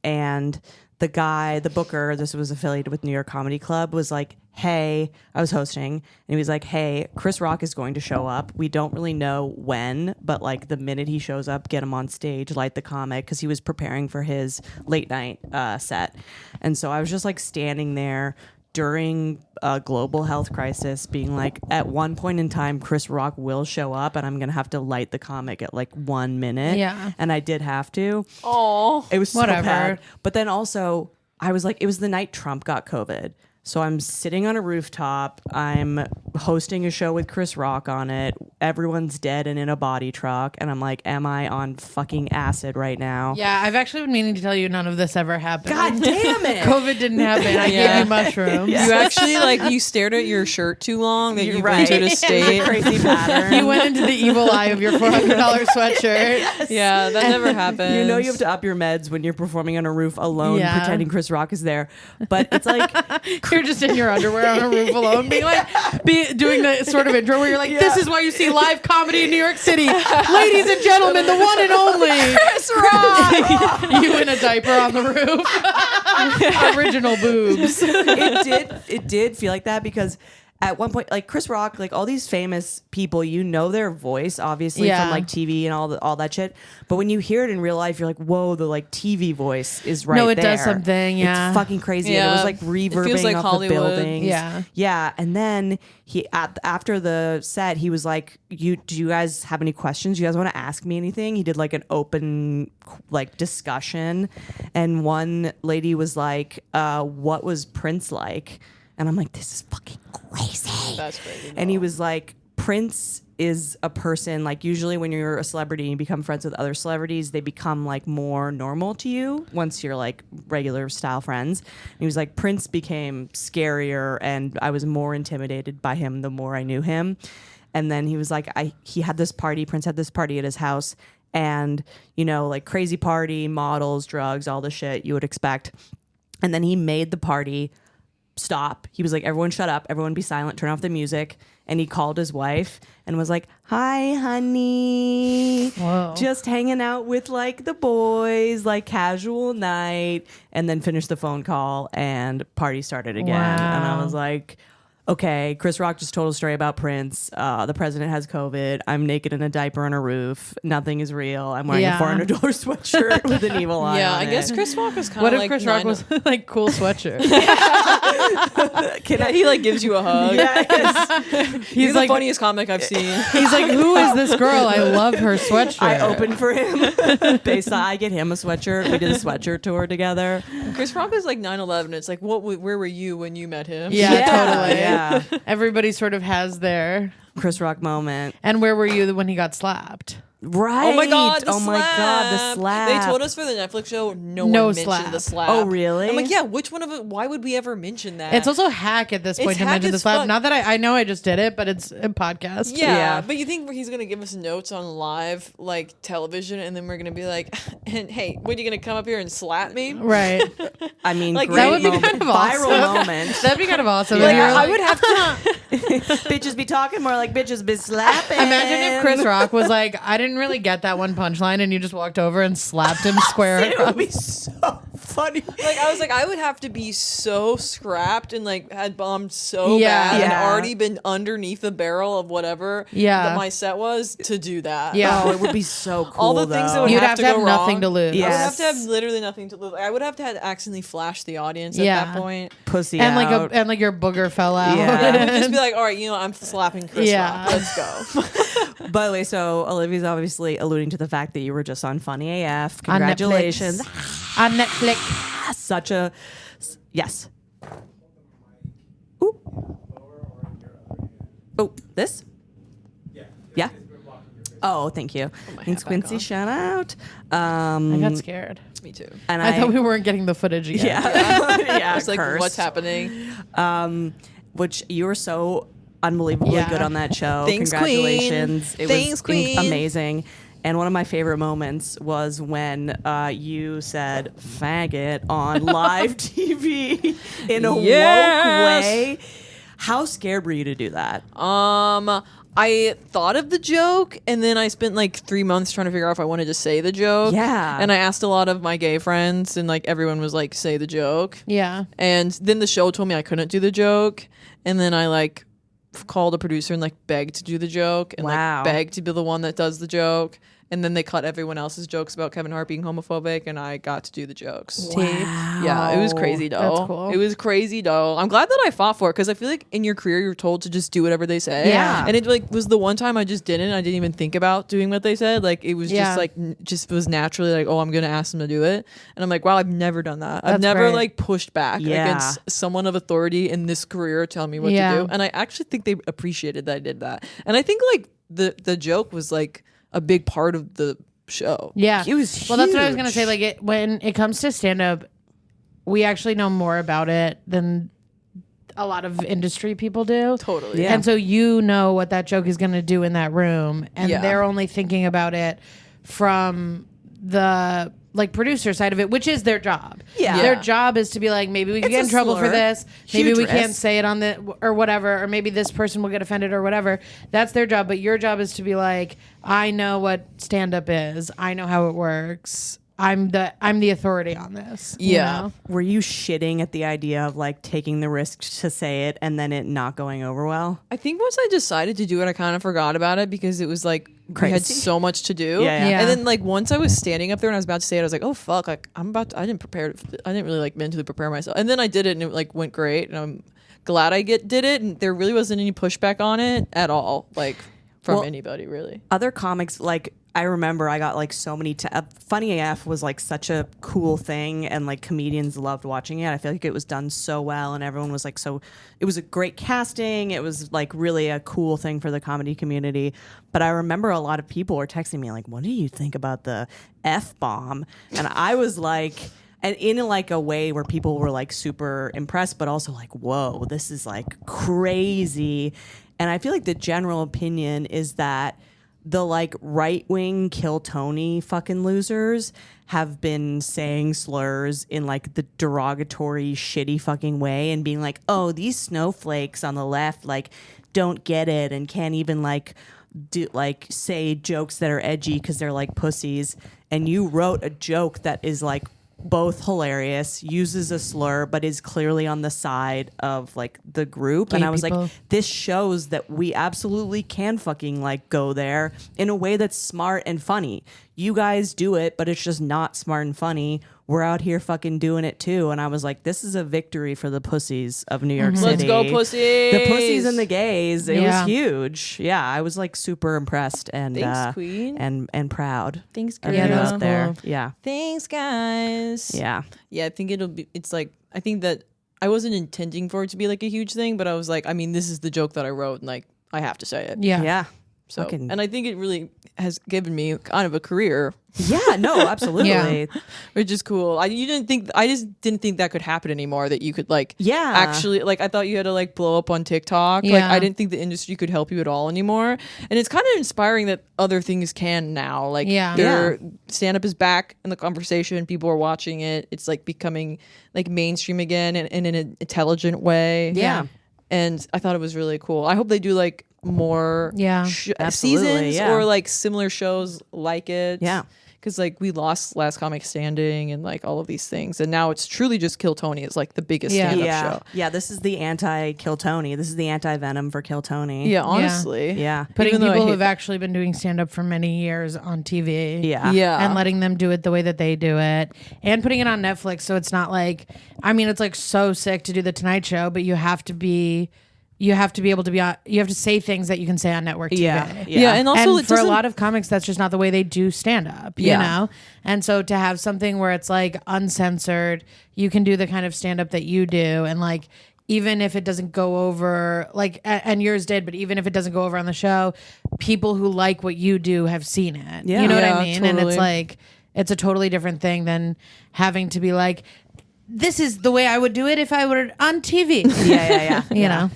And the booker, this was affiliated with New York Comedy Club, was like, hey, I was hosting, and he was like, hey, Chris Rock is going to show up. We don't really know when, but like the minute he shows up, get him on stage, light the comic, because he was preparing for his late night set. And so I was just like standing there during a global health crisis being like, at one point in time, Chris Rock will show up and I'm going to have to light the comic at like 1 minute. Yeah. And I did have to. Oh, It was so Whatever. bad. But then also, I was like, it was the night Trump got COVID. So I'm sitting on a rooftop. I'm hosting a show with Chris Rock on it. Everyone's dead and in a body truck. And I'm like, am I on fucking acid right now? Yeah. I've actually been meaning to tell you none of this ever happened. God damn it. COVID didn't happen. I Yeah. gave you mushrooms. you actually you stared at your shirt too long that You're you right. entered a state. Crazy pattern. You went into the evil eye of your $400 sweatshirt. Yeah, that never happened. You know you have to up your meds when you're performing on a roof alone, Yeah. pretending Chris Rock is there. But it's like, You're just in your underwear on a roof alone, doing the sort of intro where you're like, "This is why you see live comedy in New York City, ladies and gentlemen, the one and only Chris Rock." You in a diaper on the roof, original boobs. it did feel like that because at one point, like Chris Rock, like all these famous people, you know their voice obviously Yeah. from like TV and all that shit. But when you hear it in real life, you're like, whoa, the like TV voice is right No, it there. does something, yeah. It's fucking crazy. And it Yeah. was like reverbing feels like off Hollywood. the buildings. Yeah. Yeah. And then after the set, he was like, do you guys have any questions? You guys want to ask me anything? He did like an open like discussion. And one lady was like, what was Prince like? And I'm like, this is fucking crazy. That's crazy. And he was like, Prince is a person, like usually when you're a celebrity and you become friends with other celebrities, they become like more normal to you once you're like regular style friends. And he was like, Prince became scarier and I was more intimidated by him the more I knew him. And then he was like, Prince had this party at his house, and, you know, like crazy party, models, drugs, all the shit you would expect. And then he made the party stop. He was like, everyone shut up, everyone be silent, turn off the music. And he called his wife and was like, hi, honey. Whoa. Just hanging out with like the boys, like casual night. And then finished the phone call and party started again. Wow. And I was like, okay, Chris Rock just told a story about Prince. The president has COVID. I'm naked in a diaper on a roof. Nothing is real. I'm wearing a $400 sweatshirt with an evil eye. Yeah, on I guess it. Chris Rock was kind What of if like Chris Rock was like cool sweatshirt? he like gives you a hug. Yes. He's the funniest comic I've seen. He's like, who is this girl? I love her sweatshirt. I opened for him. Based on, I get him a sweatshirt. We did a sweatshirt tour together. Chris Rock is like 9/11. It's like, where were you when you met him? Yeah, totally. Yeah. Everybody sort of has their. Chris Rock moment. And where were you when he got slapped? Right. Oh my god! The oh slap. my god! The slap. They told us for the Netflix show no No one slap. mentioned the slap. Oh, really? I'm like, yeah. Which one of it? Why would we ever mention that? It's also hack at this point It's to hack mention the as slap. fuck. Not that I know I just did it, but it's a podcast. yeah, Yeah. but you think he's gonna give us notes on live like television, and then we're gonna be like, and hey, what are you gonna come up here and slap me? Right. I mean, Like, great that would be moment. kind of Viral awesome. moment. That'd be kind of awesome. Like, if you're I would have to. Bitches be talking more like bitches be slapping. Imagine if Chris Rock was like, I didn't really get that one punchline, and you just walked over and slapped him square It would across. be so funny. Like I was like, I would have to be so scrapped and like had bombed so Yeah. bad and Yeah. already been underneath the barrel of whatever Yeah. that my set was to do that. Yeah. Oh, it would be so cool. All the things that though. would You'd have have to to have go nothing wrong. to lose. Yeah. I would have Yes. to have literally nothing to lose. I would have to have accidentally flashed the audience at Yeah. that point. Pussy And out. like your booger fell out. Yeah. And just be like, all right, I'm slapping Chris Yeah. Rock. Let's go. By the way, so Olivia's obviously alluding to the fact that you were just on Funny AF. On Congratulations. Netflix. On Netflix. Such a yes. Ooh. Oh, this? Yeah. Oh, thank you. Thanks, hat back Quincy. on. Shout out. I got scared. Me too. And I thought we weren't getting the footage yet. Yeah. Yeah. It's like, cursed. what's happening? Which you were so unbelievably Yeah. good on that show. Thanks, Congratulations. Queen. It Thanks, was Queen. amazing. And one of my favorite moments was when you said faggot on live TV in a Yes. woke way. How scared were you to do that? I thought of the joke, and then I spent like 3 months trying to figure out if I wanted to say the joke. Yeah. And I asked a lot of my gay friends, and like everyone was like, say the joke. Yeah. And then the show told me I couldn't do the joke, and then I like called a producer and like begged to do the joke, and Wow. like begged to be the one that does the joke. And then they cut everyone else's jokes about Kevin Hart being homophobic, and I got to do the jokes. Yeah, it was crazy though. That's cool. It was crazy though. I'm glad that I fought for it because I feel like in your career you're told to just do whatever they say. Yeah. And it like was the one time I just didn't. I didn't even think about doing what they said. Like it was Yeah. just like just was naturally like, oh, I'm gonna ask them to do it. And I'm like, wow, I've never done that. I've That's never great. like pushed back Yeah. against someone of authority in this career telling me what Yeah. to do. And I actually think they appreciated that I did that. And I think like the joke was like a big part of the show. Yeah. It was Well, that's what I was going to huge. say. Like when it comes to stand up, we actually know more about it than a lot of industry people do. Totally. Yeah. And so you know what that joke is going to do in that room, and Yeah. they're only thinking about it from the like producer side of it, which is their job. Yeah. Their job is to be like, maybe we can It's get a in trouble for slur. this. Maybe Huge we can't risk. say it on the or whatever, or maybe this person will get offended or whatever. That's their job. But your job is to be like, I know what stand up is. I know how it works. I'm the authority on this. you Yeah. know? Were you shitting at the idea of like taking the risk to say it and then it not going over well? I think once I decided to do it, I kind of forgot about it because it was like we had Crazy. so much to do. Yeah, yeah. And then like once I was standing up there and I was about to say it, I was like, oh fuck, like I didn't really like mentally prepare myself. And then I did it and it like went great. And I'm glad I did it. And there really wasn't any pushback on it at all, like from Well, anybody really. Other comics, like I remember I got like so many Funny AF was like such a cool thing and like comedians loved watching it. I feel like it was done so well and everyone was like it was a great casting. It was like really a cool thing for the comedy community. But I remember a lot of people were texting me like, what do you think about the F-bomb? And I was like, and in like a way where people were like super impressed, but also like, whoa, this is like crazy. And I feel like the general opinion is that the like right wing kill Tony fucking losers have been saying slurs in like the derogatory shitty fucking way and being like, oh, these snowflakes on the left like don't get it and can't even like do like say jokes that are edgy because they're like pussies. And you wrote a joke that is like both hilarious, uses a slur, but is clearly on the side of like the group. Gay and I was people. like, this shows that we absolutely can fucking like go there in a way that's smart and funny. You guys do it, but it's just not smart and funny. We're out here fucking doing it too. And I was like, this is a victory for the pussies of New York City. Let's go, pussies. The pussies and the gays. It Yeah. was huge. Yeah, I was like super impressed and Thanks, Queen. and proud. Thanks, of Yeah, you that's out there. cool. Yeah. Thanks, guys. Yeah. Yeah, I think it's like, I think that I wasn't intending for it to be like a huge thing, but I was like, I mean, this is the joke that I wrote and like, I have to say it. Yeah. Yeah. So, Fucking- and I think it really has given me kind of a career, Yeah, no, absolutely. Yeah. which is cool. I just didn't think that could happen anymore, that you could like Yeah. actually, like, I thought you had to like blow up on TikTok. Like, Yeah. I didn't think the industry could help you at all anymore. And it's kind of inspiring that other things can now. Like, Yeah. stand up is back in the conversation. People are watching it. It's like becoming like mainstream again in an intelligent way. Yeah. And I thought it was really cool. I hope they do like more Yeah. Absolutely, seasons yeah. or like similar shows like it. Yeah. Because like we lost Last Comic Standing and like all of these things, and now it's truly just Kill Tony is like the biggest Yeah. stand-up Yeah. show. Yeah, this is the anti-Kill Tony. This is the anti-venom for Kill Tony. Yeah, honestly. Yeah. Putting Even though I people hate- who've actually been doing stand up for many years on TV. Yeah. Yeah. And letting them do it the way that they do it and putting it on Netflix. So it's not like, I mean, it's like so sick to do the Tonight Show, but you have to be able to be on, you have to say things that you can say on network TV. Yeah. Yeah, and also And it for a doesn't- lot of comics, that's just not the way they do stand up, you Yeah. know? And so to have something where it's like uncensored, you can do the kind of stand up that you do. And like, even if it doesn't go over, like, and yours did, but even if it doesn't go over on the show, people who like what you do have seen it. Yeah. You know what Yeah, I mean? And it's totally. like, it's a totally different thing than having to be like, this is the way I would do it if I were on TV. Yeah. You know?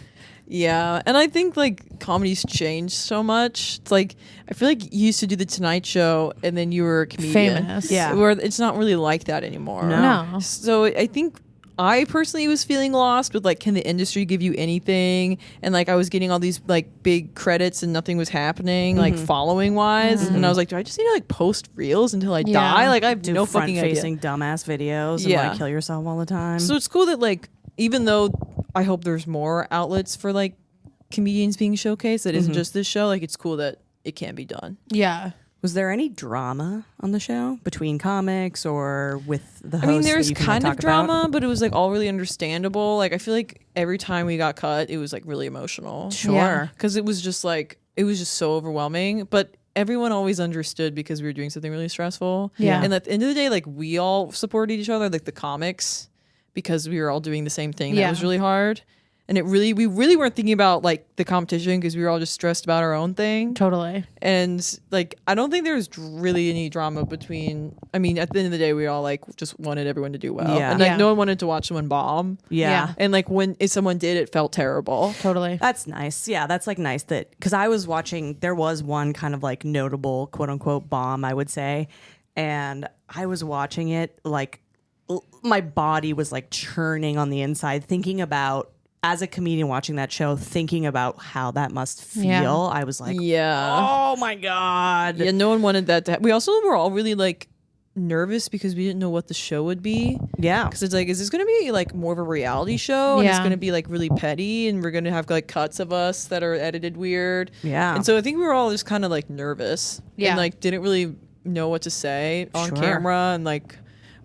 Yeah, and I think like comedy's changed so much. It's like I feel like you used to do the Tonight Show and then you were a comedian. Famous. Yeah. Where it's not really like that anymore. No. So I think I personally was feeling lost with like, can the industry give you anything? And like I was getting all these like big credits and nothing was happening, like following wise. And I was like, do I just need to like post reels until I Yeah. die? Like I have Do no fucking idea. front-facing dumbass videos and Yeah. like kill yourself all the time. So it's cool that like, even though I hope there's more outlets for like comedians being showcased that isn't just this show, like it's cool that it can be done. Yeah. Was there any drama on the show between comics or with the hosts? I mean, that there's you can kind of talk about? drama, but it was like all really understandable. Like I feel like every time we got cut, it was like really emotional. Sure. Yeah. Because it was just so overwhelming. But everyone always understood because we were doing something really stressful. Yeah. And at the end of the day, like we all supported each other, like the comics, because we were all doing the same thing. That Yeah. was really hard. And we really weren't thinking about like the competition because we were all just stressed about our own thing. Totally. And like, I don't think there's really any drama between, I mean, at the end of the day, we all like just wanted everyone to do well. Yeah. And like Yeah. no one wanted to watch someone bomb. Yeah. And like if someone did, it felt terrible. Totally. That's nice. Yeah, that's like nice that because I was watching, there was one kind of like notable quote unquote bomb, I would say. And I was watching it like my body was like churning on the inside, thinking about, as a comedian watching that show, thinking about how that must feel. Yeah. I was like, Yeah. oh my God. Yeah. No one wanted that to we also were all really like nervous because we didn't know what the show would be. Yeah. Because it's like, is this going to be like more of a reality show? And it's Yeah. going to be like really petty and we're going to have like cuts of us that are edited weird. Yeah. And so I think we were all just kind of like nervous. Yeah. And like didn't really know what to say on Sure. camera. And like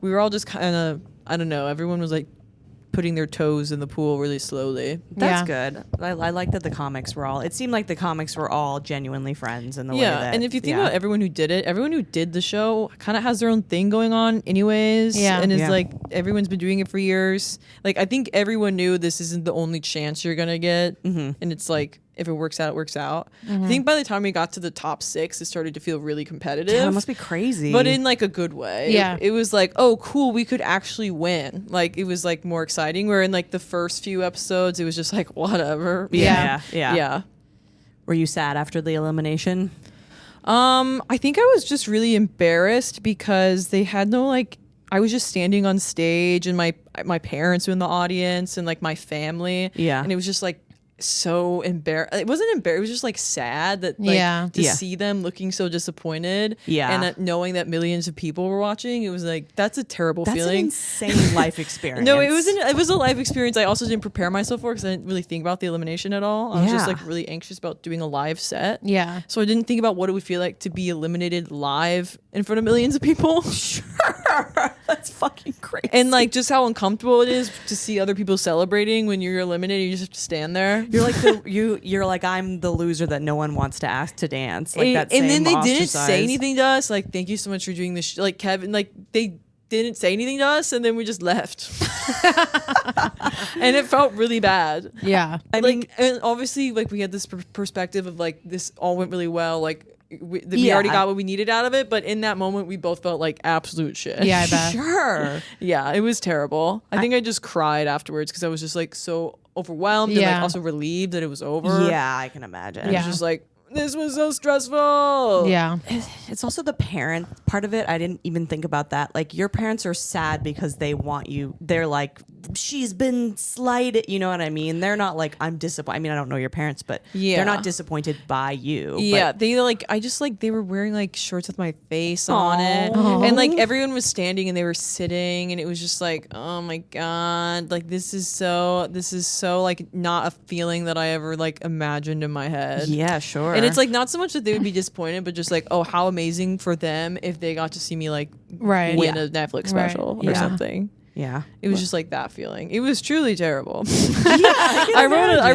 we were all just kind of, I don't know, everyone was like putting their toes in the pool really slowly. That's Yeah. good. I like that the comics were all, it seemed like the comics were all genuinely friends in the way Yeah, that. and if you think about everyone who did the show kind of has their own thing going on anyways. Yeah. And it's Yeah. like everyone's been doing it for years. Like I think everyone knew this isn't the only chance you're gonna get. And it's like, if it works out, it works out. I think by the time we got to the top 6, it started to feel really competitive. Yeah, it must be crazy. But in like a good way. Yeah. It was like, oh cool, we could actually win. Like it was like more exciting. Where in like the first few episodes, it was just like whatever. yeah. Yeah. Were you sad after the elimination? I think I was just really embarrassed because they had no like. I was just standing on stage, and my parents were in the audience, and like my family. Yeah. And it was just like so embarrassed. It wasn't embarrassed. It was just like sad that like to see them looking so disappointed. Yeah. And knowing that millions of people were watching, it was like that's a terrible feeling. That's an insane life experience. No, it was a life experience I also didn't prepare myself for because I didn't really think about the elimination at all. I was just like really anxious about doing a live set. Yeah. So I didn't think about what it would feel like to be eliminated live in front of millions of people. Sure. That's fucking crazy. And like just how uncomfortable it is to see other people celebrating when you're eliminated. You just have to stand there. You're like you're like, I'm the loser that no one wants to ask to dance. Like that and then same they didn't ostracized- say anything to us. Like, thank you so much for doing this. Like Kevin, like they didn't say anything to us, and then we just left. And it felt really bad. Yeah. I mean, And obviously, like we had this perspective of like this all went really well. Like we already got what we needed out of it, but in that moment, we both felt like absolute shit. Yeah, I bet. sure. Yeah, it was terrible. I think I just cried afterwards because I was just like so overwhelmed and like also relieved that it was over. Yeah, I can imagine. It was just like, this was so stressful. Yeah. It's also the parent part of it. I didn't even think about that. Like, your parents are sad because they want you. They're like, she's been slighted. You know what I mean? They're not like, I'm disappointed. I mean, I don't know your parents, but they're not disappointed by you. Yeah, But they like, I just like, they were wearing like shirts with my face on it. And like everyone was standing and they were sitting, and it was just like, oh my God, like this is so like not a feeling that I ever like imagined in my head. yeah, sure. And it's like not so much that they would be disappointed, but just like, oh, how amazing for them if they got to see me like win a Netflix special or something. yeah. It was just like that feeling. It was truly terrible. I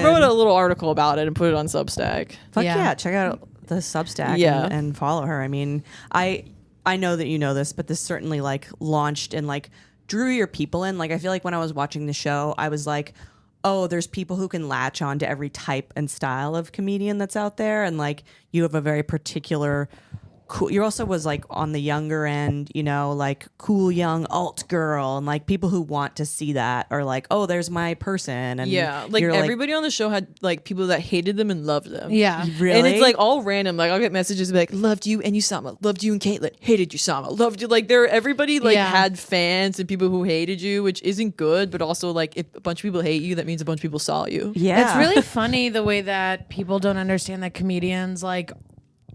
wrote a little article about it and put it on Substack. Fuck yeah. Check out the Substack and follow her. I mean, I know that you know this, but this certainly like launched and like drew your people in. Like, I feel like when I was watching the show, I was like, oh, there's people who can latch on to every type and style of comedian that's out there. And like, you have a very particular cool, you also was like on the younger end, you know, like cool young alt girl, and like people who want to see that are like, oh, there's my person. And like you're everybody on the show had like people that hated them and loved them. Yeah. Really? And it's like all random. Like I'll get messages like, loved you and Usama, loved you and Caitlyn, hated you, Sama, loved you. Like everybody like had fans and people who hated you, which isn't good, but also like if a bunch of people hate you, that means a bunch of people saw you. Yeah. It's really funny the way that people don't understand that comedians like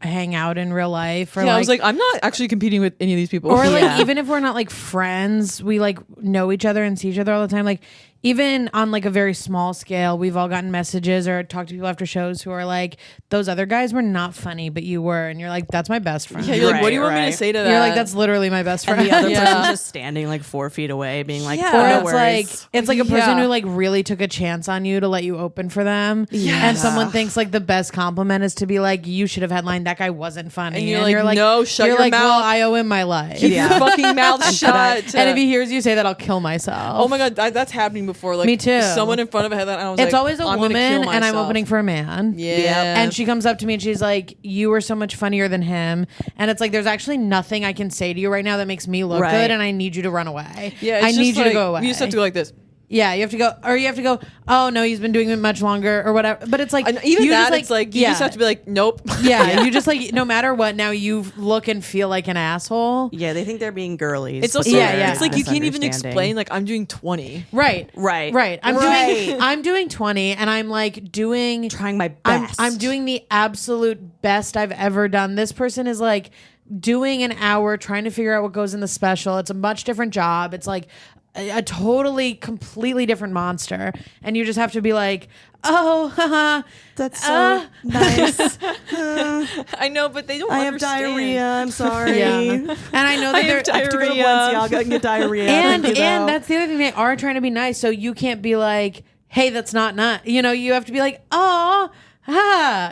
hang out in real life. Or I was like, I'm not actually competing with any of these people. Or like even if we're not like friends, we like know each other and see each other all the time. Like even on like a very small scale, we've all gotten messages or talked to people after shows who are like, those other guys were not funny, but you were. And you're like, that's my best friend. Yeah, you're like, what do you want me to say to that? You're like, that's literally my best friend. And the other person's just standing like 4 feet away, being like, or no it's worries. like a person who like really took a chance on you to let you open for them. And someone thinks like the best compliment is to be like, you should have headlined, that guy wasn't funny. And you're like, no, shut your mouth. Well, I owe him my life. Keep your fucking mouth shut. And if he hears you say that, I'll kill myself. Oh my God, that's happening before. Like, me too. Someone in front of a headline, and I was it's like, always a I'm gonna kill woman, and I'm myself. opening for a man. Yeah. And she comes up to me and she's like, you were so much funnier than him. And it's like, there's actually nothing I can say to you right now that makes me look good, and I need you to run away. Yeah, it's I need you to go away. You just have to go like this. Yeah, you have to go, or you have to go, oh no, he's been doing it much longer or whatever. But it's like, And even you that, just, it's like, you just have to be like, nope. Yeah, you just like, no matter what, now you look and feel like an asshole. Yeah, they think they're being girlies. It's also, it's like you can't even explain, like, I'm doing 20. Right. I'm doing 20, and I'm like trying my best. I'm doing the absolute best I've ever done. This person is like doing an hour trying to figure out what goes in the special. It's a much different job. It's like a totally completely different monster, and you just have to be like, oh, haha, that's so nice. I know, but they don't I understand. have diarrhea. I'm sorry. And I know that have I have to go to Balenciaga and get diarrhea. and that's the other thing, they are trying to be nice, so you can't be like, hey, that's not, you know, you have to be like, oh,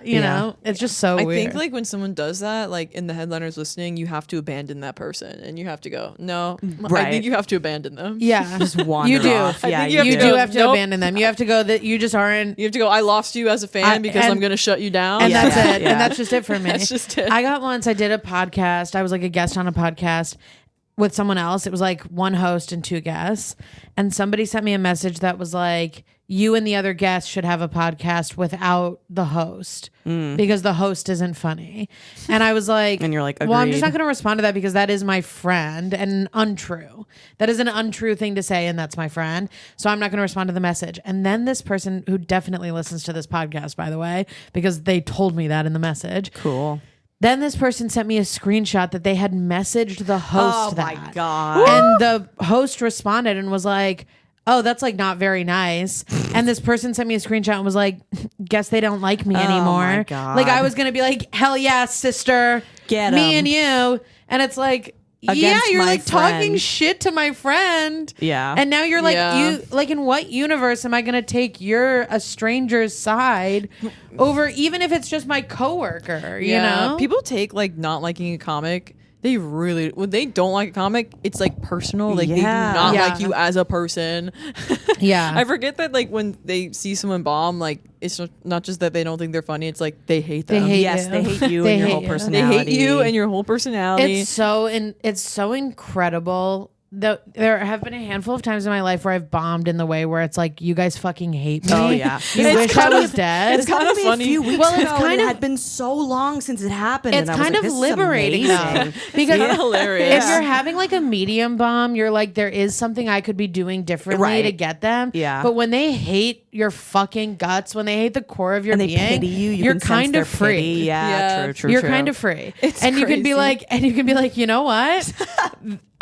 you know, it's just so weird. I think like when someone does that, like in the headliners listening, you have to abandon that person, and you have to go, no, I think you have to abandon them. Yeah, just wander you do. off. Yeah, you you have to do go, have to nope. abandon them. You have to go that you just aren't. You have to go, I lost you as a fan because and- I'm going to shut you down. And that's it. Yeah. And that's just it for me. That's just it. I got once, I did a podcast. I was like a guest on a podcast with someone else. It was like one host and 2 guests. And somebody sent me a message that was like, you and the other guests should have a podcast without the host because the host isn't funny. And I was like, And you're like, well, I'm just agreed. not going to respond to that because that is my friend and untrue. That is an untrue thing to say, and that's my friend. So I'm not going to respond to the message. And then this person who definitely listens to this podcast, by the way, because they told me that in the message. Cool. Then this person sent me a screenshot that they had messaged the host. Oh my God. And the host responded and was like, oh, that's like not very nice. And this person sent me a screenshot and was like, guess they don't like me anymore. my God. Like I was going to be like, hell yeah, sister. Get me 'em. and you. And it's like, yeah, Against you're my like talking friend. shit to my friend. Yeah. And now you're like, Yeah. you like, in what universe am I going to take a stranger's side over, even if it's just my coworker, you know? People take like not liking a comic. They really, when they don't like a comic, it's like personal. Like they do Yeah. not Yeah. like you as a person. Yeah. I forget that like when they see someone bomb, like it's not just that they don't think they're funny. It's like they hate them. They hate Yes, you. they hate you They and your hate whole you. They personality. hate you and your whole personality. It's so incredible. There have been a handful of times in my life where I've bombed in the way where it's like, you guys fucking hate me. Oh, yeah. You It's wish I kind of- was dead. it's kind of funny. A few weeks Well, it's ago, kind and of- it had been so long since it happened. It's and I was kind like, of this is liberating though, amazing. because Kinda hilarious. if you're having like a medium bomb, you're like, there is something I could be doing differently Right. to get them. Yeah. But when they hate your fucking guts, when they hate the core of your And they being, pity you. You you're can sense kind their of free. pity. Yeah, Yeah. true. You're kind of free. It's and you can be crazy. like, you know what?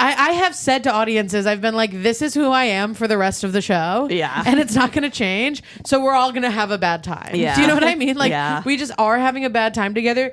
I have said to audiences, I've been like, this is who I am for the rest of the show. Yeah. And it's not going to change. So we're all going to have a bad time. Yeah. Do you know what I mean? Like, Yeah. we just are having a bad time together.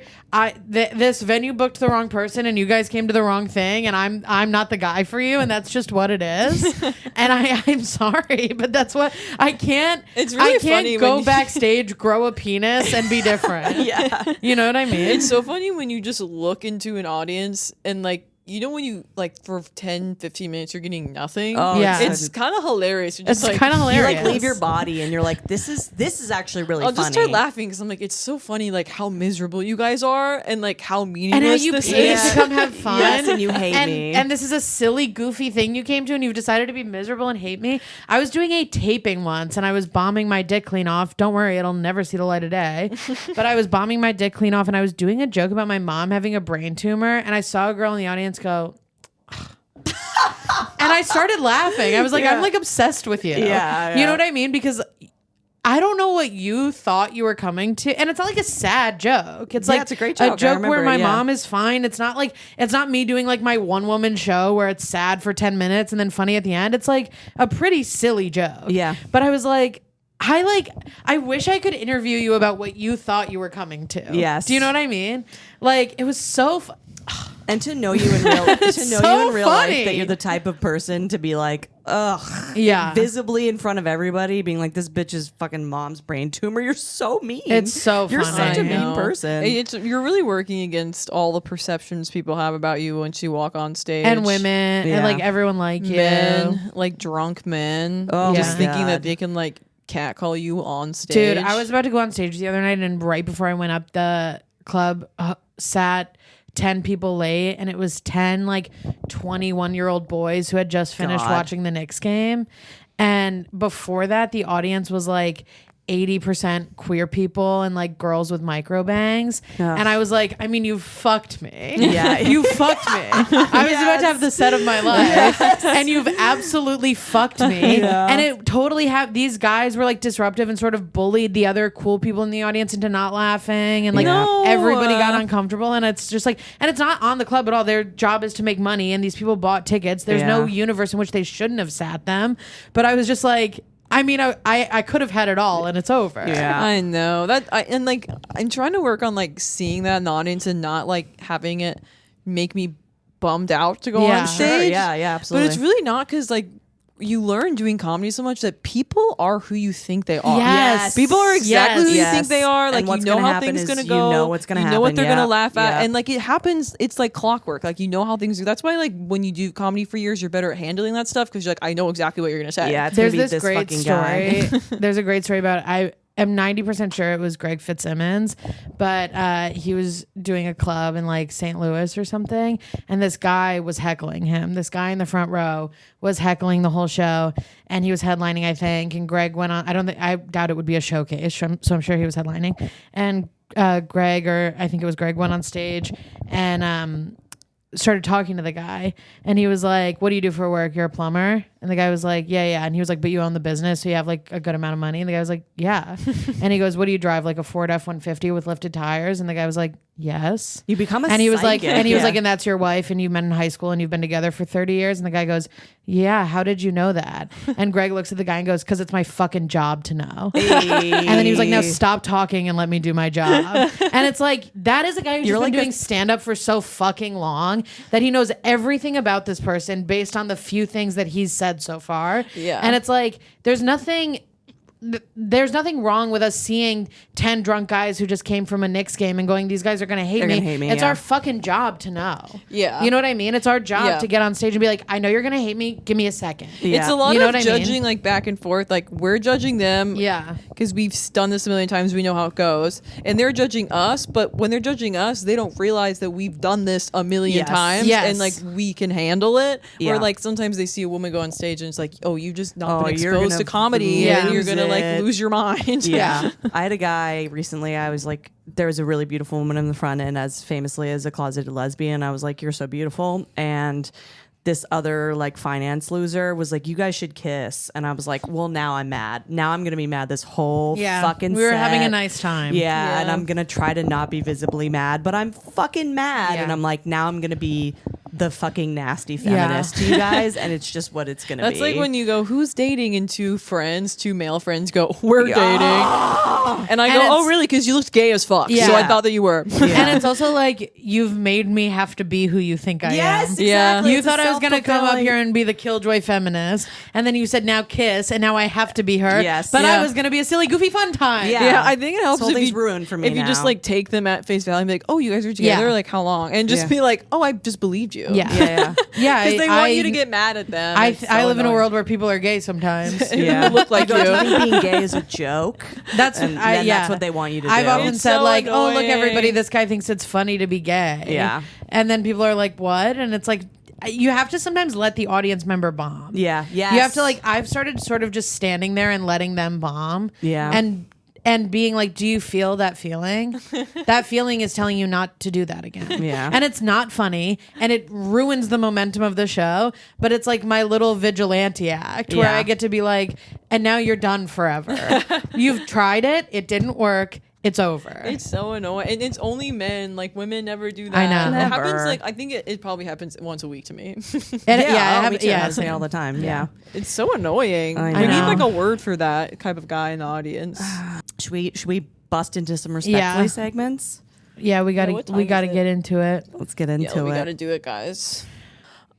This venue booked the wrong person and you guys came to the wrong thing. And I'm not the guy for you. And that's just what it is. And I'm sorry, but that's what I can't. It's really I can't funny go when you- backstage, grow a penis and be different. Yeah. You know what I mean? It's so funny when you just look into an audience and like, you know, when you like for 10, 15 minutes, you're getting nothing. Oh, Yeah. It's kind of hilarious. You're just It's like, kind of You hilarious. like leave your body and you're like, this is actually really I'll funny. just start laughing because I'm like, it's so funny, like how miserable you guys are and like how and meaningless how you this paid is. to come have fun. Yes, and you hate me. And this is a silly, goofy thing you came to, and you've decided to be miserable and hate me. I was doing a taping once, and I was bombing my dick clean off. Don't worry, it'll never see the light of day. But I was bombing my dick clean off, and I was doing a joke about my mom having a brain tumor, and I saw a girl in the audience go. And I started laughing. I was like, I'm like obsessed with you. Yeah, You yeah. know what I mean? Because I don't know what you thought you were coming to. And it's not like a sad joke. It's Yeah, like it's a great joke. I joke where remember, my yeah. mom is fine. It's not like, it's not me doing like my one woman show where it's sad for 10 minutes and then funny at the end. It's like a pretty silly joke. Yeah. But I was like, I wish I could interview you about what you thought you were coming to. Yes. Do you know what I mean? Like, it was so And to know you in real so life funny. that you're the type of person to be like, ugh, Yeah. visibly in front of everybody, being like, this bitch is fucking mom's brain tumor. You're so mean. It's so You're funny. such a I mean know. person. You're really working against all the perceptions people have about you once you walk on stage. and women Yeah. and like everyone like you. men, like drunk men, Oh my just thinking God. that they can like catcall you on stage. Dude, I was about to go on stage the other night, and right before I went up, the club sat 10 people late, and it was 10 like 21-year-old boys who had just finished God. watching the Knicks game. And before that, the audience was like 80% queer people and like girls with micro bangs. Ugh. And I was like, I mean, you fucked me. Yeah. You fucked me. I was about to have the set of my life. And you've absolutely fucked me. Yeah. And it totally these guys were like disruptive and sort of bullied the other cool people in the audience into not laughing. And like No. everybody got uncomfortable. And it's just like, and it's not on the club at all. Their job is to make money. And these people bought tickets. There's no Yeah. universe in which they shouldn't have sat them. But I was just like, I mean, I could have had it all, and it's over. Yeah. I know that. And like, I'm trying to work on like seeing that in the audience and not like having it make me bummed out to go Yeah. on Sure, stage. Yeah, But absolutely. it's really not, because like you learn doing comedy so much that people are who you think they are. Yes. People are exactly who you Yes. think they are. And Like, you what's know gonna how happen things is gonna you go. know what's gonna You know what happen, they're gonna yeah. laugh at, Yeah. and like it happens. It's like clockwork. Like, you know how things. That's why like when you do comedy for years, you're better at handling that stuff because you're like, I know exactly what you're gonna say. Yeah, it's There's gonna be this great fucking guy. story. There's a great story about am 90% sure it was Greg Fitzsimmons, but he was doing a club in like St. Louis or something, and this guy was heckling him. This guy in the front row was heckling the whole show, and he was headlining, I think. And Greg went on. I doubt it would be a showcase, so I'm sure he was headlining. And Greg, or I think it was Greg, went on stage and started talking to the guy, and he was like, "What do you do for work? You're a plumber?" And the guy was like, yeah. And he was like, "But you own the business, so you have like a good amount of money?" And the guy was like, "Yeah." And he goes, "What do you drive? Like a Ford F-150 with lifted tires?" And the guy was like, "Yes." You become a and he was like, psychic. and he was like, "And that's your wife, and you met in high school, and you've been together for 30 years?" And the guy goes, "Yeah. How did you know that?" And Greg looks at the guy and goes, "Because it's my fucking job to know." And then he was like, "Now stop talking and let me do my job." And it's like, that is a guy who's just been doing stand-up for so fucking long that he knows everything about this person based on the few things that he's said so far. Yeah. And it's like, there's nothing wrong with us seeing 10 drunk guys who just came from a Knicks game and going, "These guys are going to hate me." It's our fucking job to know. Yeah. You know what I mean? It's our job to get on stage and be like, "I know you're going to hate me. Give me a second." Yeah. It's a lot You know of what I mean? judging, like back and forth. Like we're judging them, Yeah. because we've done this a million times. We know how it goes, and they're judging us. But when they're judging us, they don't realize that we've done this a million times, Yes. and like we can handle it. Yeah. Or like sometimes they see a woman go on stage and it's like, "Oh, you just not been you're exposed gonna to comedy, and you're lose gonna like it." lose your mind." Yeah. I had a guy recently, I was like, there was a really beautiful woman in the front, and as famously as a closeted lesbian, I was like, "You're so beautiful." And this other like finance loser was like, "You guys should kiss." And I was like, "Well, now I'm mad. Now I'm gonna be mad this whole fucking we were set." having a nice time. Yeah, and I'm gonna try to not be visibly mad, but I'm fucking mad. Yeah. And I'm like, now I'm gonna be the fucking nasty feminist to you guys, and it's just what it's gonna be. That's like when you go, "Who's dating?" and two male friends go, "We're dating," and I go, "Oh, really? Because you looked gay as fuck, Yeah. so I thought that you were." And it's also like, you've made me have to be who you think I Yes, am. exactly. Yeah. You It's a thought I was going to come up self-fulfilling- here and be the killjoy feminist, and then you said now kiss, and now I have to be her. Yes. But Yeah. I was going to be a silly, goofy, fun time. Yeah. Yeah, I think it helps This whole if thing's you ruined for me if you just now. like take them at face value and be like, "Oh, you guys are together? Yeah. Like how long?" And just Yeah. be like, "Oh, I just believed you." Yeah. Yeah, Yeah. Because they want you to get mad at them. I It's so live in a annoying. world where people are gay sometimes. yeah. Look like I you. think being gay is a joke. That's And I, then yeah. that's what they want you to I've do. often It's said so like, "Oh, look, annoying. everybody, this guy thinks it's funny to be gay." Yeah. And then people are like, "What?" And it's like, you have to sometimes let the audience member bomb. Yeah, yes. You have to like, I've started sort of just standing there and letting them bomb. Yeah. And being like, "Do you feel that feeling?" That feeling is telling you not to do that again. Yeah. And it's not funny, and it ruins the momentum of the show, but it's like my little vigilante act where Yeah. I get to be like, "And now you're done forever. You've tried it didn't work. It's over." It's so annoying, and it's only men. Like women never do that. I know. It Never. happens. Like I think it probably happens once a week to me. me too. yeah. I say it all the time. Yeah. It's so annoying. I We need know. like a word for that type of guy in the audience. Should we bust into some respectfully Yeah. segments? Yeah, we gotta what time we gotta is it? get into it. Let's get Yeah, into we it. got to do it, guys.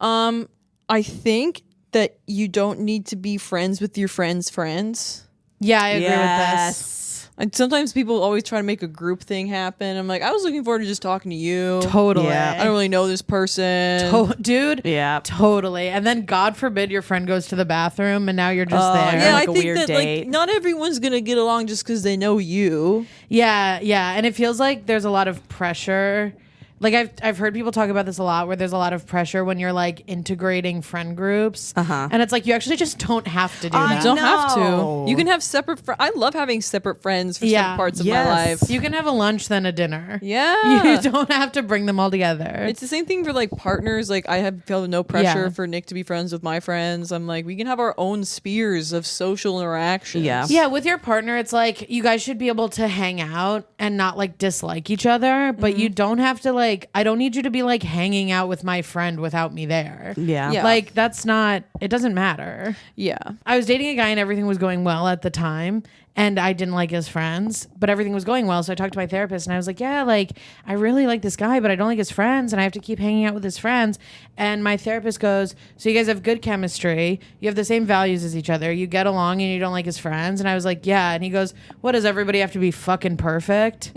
I think that you don't need to be friends with your friends' friends. Yeah, I agree with this. Yes. And sometimes people always try to make a group thing happen. I'm like, I was looking forward to just talking to you. Totally. Yeah. I don't really know this person. Dude. Yeah. Totally. And then God forbid your friend goes to the bathroom and now you're just Oh, there. Yeah, like I a think weird that date. like not everyone's gonna get along just because they know you. Yeah, yeah. And it feels like there's a lot of pressure. Like I've heard people talk about this a lot, where there's a lot of pressure when you're like integrating friend groups, and it's like you actually just don't have to do I that. You don't have No. to. You can have separate. I love having separate friends for Yeah. certain parts of Yes. my life. You can have a lunch then a dinner. Yeah. You don't have to bring them all together. It's the same thing for like partners. Like I feel no pressure Yeah. for Nick to be friends with my friends. I'm like, we can have our own spheres of social interactions. Yeah. Yeah, with your partner, it's like you guys should be able to hang out and not like dislike each other, but you don't have to like, I don't need you to be like hanging out with my friend without me there. Yeah. Yeah. Like that's not, it doesn't matter. Yeah. I was dating a guy and everything was going well at the time, and I didn't like his friends, but everything was going well. So I talked to my therapist and I was like, yeah, like I really like this guy, but I don't like his friends and I have to keep hanging out with his friends. And my therapist goes, so you guys have good chemistry. You have the same values as each other. You get along and you don't like his friends. And I was like, yeah. And he goes, what, does everybody have to be fucking perfect?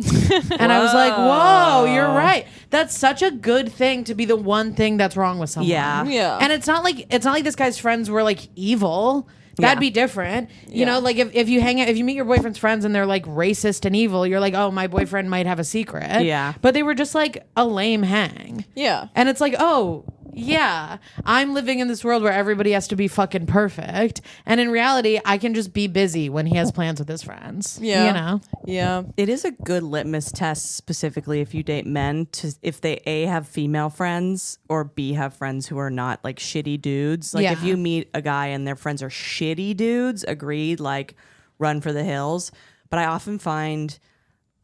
And I was like, whoa, you're right. That's such a good thing to be the one thing that's wrong with someone. Yeah. Yeah. And it's not like this guy's friends were like evil. That'd be different. You know, like if you hang out, if you meet your boyfriend's friends and they're like racist and evil, you're like, oh, my boyfriend might have a secret. Yeah. But they were just like a lame hang. Yeah. And it's like, oh, yeah, I'm living in this world where everybody has to be fucking perfect. And in reality, I can just be busy when he has plans with his friends. Yeah. You know? Yeah. It is a good litmus test, specifically if you date men, to if they A, have female friends, or B, have friends who are not like shitty dudes. Like if Yeah. you meet a guy and their friends are shitty dudes, agreed, like run for the hills. But I often find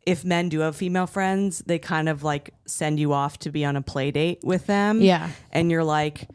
if men do have female friends, they kind of like send you off to be on a play date with them. Yeah. And you're like,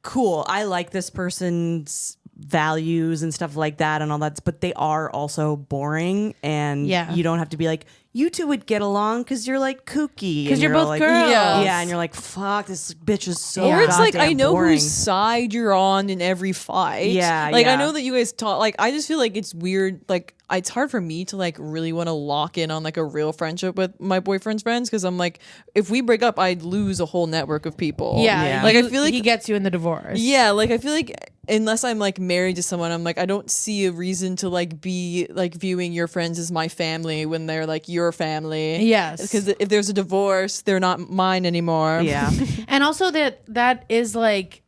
cool, I like this person's values and stuff like that and all that, but they are also boring, and Yeah. you don't have to be like, you two would get along because you're like kooky. Because And you're both like, girls. Yeah, and you're like, fuck, this bitch is so Or it's like, I goddamn know boring. whose side you're on in every fight. Yeah, Like, I yeah. know that you guys talk, like, I just feel like it's weird. Like, it's hard for me to, like, really want to lock in on, like, a real friendship with my boyfriend's friends. Cause I'm like, if we break up, I'd lose a whole network of people. Yeah. Yeah. Like, I feel like he gets you in the divorce. yeah, like I feel like unless I'm like married to someone, I'm like, I don't see a reason to like be like viewing your friends as my family when they're like your family. Yes. Because if there's a divorce, they're not mine anymore. Yeah. And also that is like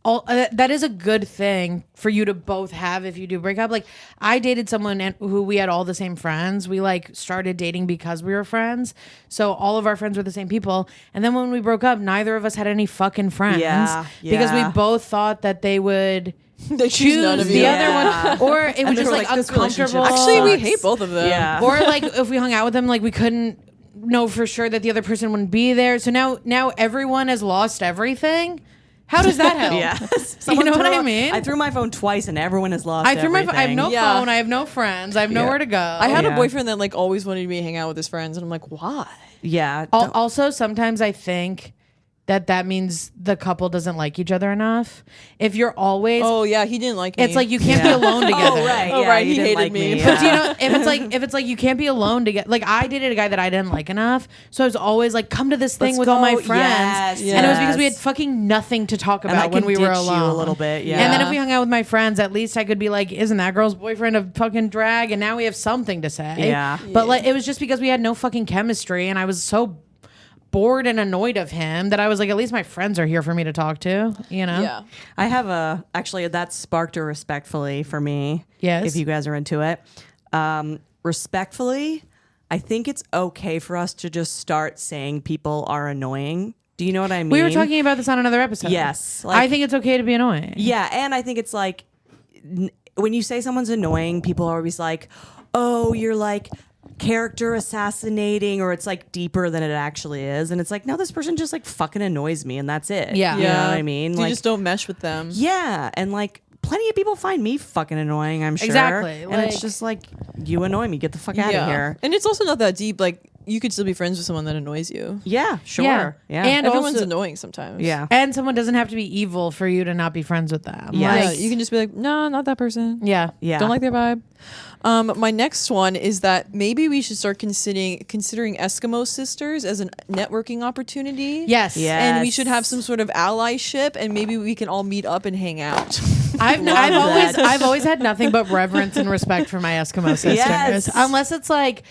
that is a good thing for you to both have if you do break up. Like I dated someone who we had all the same friends. We like started dating because we were friends. So all of our friends were the same people. And then when we broke up, neither of us had any fucking friends. Yeah, Because we yeah. both thought that they would They choose none choose of the you. other one, or it was they just were like like, this relationship uncomfortable. Actually, we sucks. hate both of them. Yeah. Or like if we hung out with them, like we couldn't know for sure that the other person wouldn't be there. So now everyone has lost everything. How does that help? Yeah. You know what I mean? I threw my phone twice and everyone has lost I threw my phone. I have no Yeah. phone. I have no friends. I have nowhere to go. I had Yeah. a boyfriend that like always wanted me to hang out with his friends, and I'm like, why? Yeah. Also, sometimes I think that means the couple doesn't like each other enough. If you're always, Oh yeah, he didn't like me. it's like you can't be alone together. Oh, right. Oh, yeah, right, you he didn't hated like me. me. But Do you know if it's like you can't be alone together? Like I dated a guy that I didn't like enough, so I was always like, come to this thing Let's with all my go. friends, Yes, and it was because we had yes. fucking nothing to talk And I about when can we were ditch you alone. a little bit, yeah. And then if we hung out with my friends, at least I could be like, isn't that girl's boyfriend a fucking drag? And now we have something to say. Yeah. But like it was just because we had no fucking chemistry, and I was so bored and annoyed of him that I was like, at least my friends are here for me to talk to, you know? yeah. I have actually that sparked a respectfully for me. Yes. If you guys are into it. Respectfully, I think it's okay for us to just start saying people are annoying. Do you know what I mean? We were talking about this on another episode. Yes, I think it's okay to be annoying. Yeah, and I think it's like when you say someone's annoying, people are always like, "Oh, you're like character assassinating," or it's like deeper than it actually is. And it's like, no, this person just like fucking annoys me, and that's it. Yeah. You know what I mean? You Like, just don't mesh with them. yeah, and like plenty of people find me fucking annoying, I'm sure. Exactly, And like- it's just like, you annoy me, get the fuck out of here. And it's also not that deep. Like you could still be friends with someone that annoys you. Yeah, sure. Yeah. Yeah. And Everyone's also- annoying sometimes. yeah. And someone doesn't have to be evil for you to not be friends with them. Yeah. Yeah, Like, you can just be like, no, not that person. yeah. Yeah. Don't like their vibe. My next one is that maybe we should start considering Eskimo sisters as a networking opportunity. Yes. Yeah. And we Yes. should have some sort of allyship, and maybe we can all meet up and hang out. I've always had nothing but reverence and respect for my Eskimo sisters. Yes. Unless it's like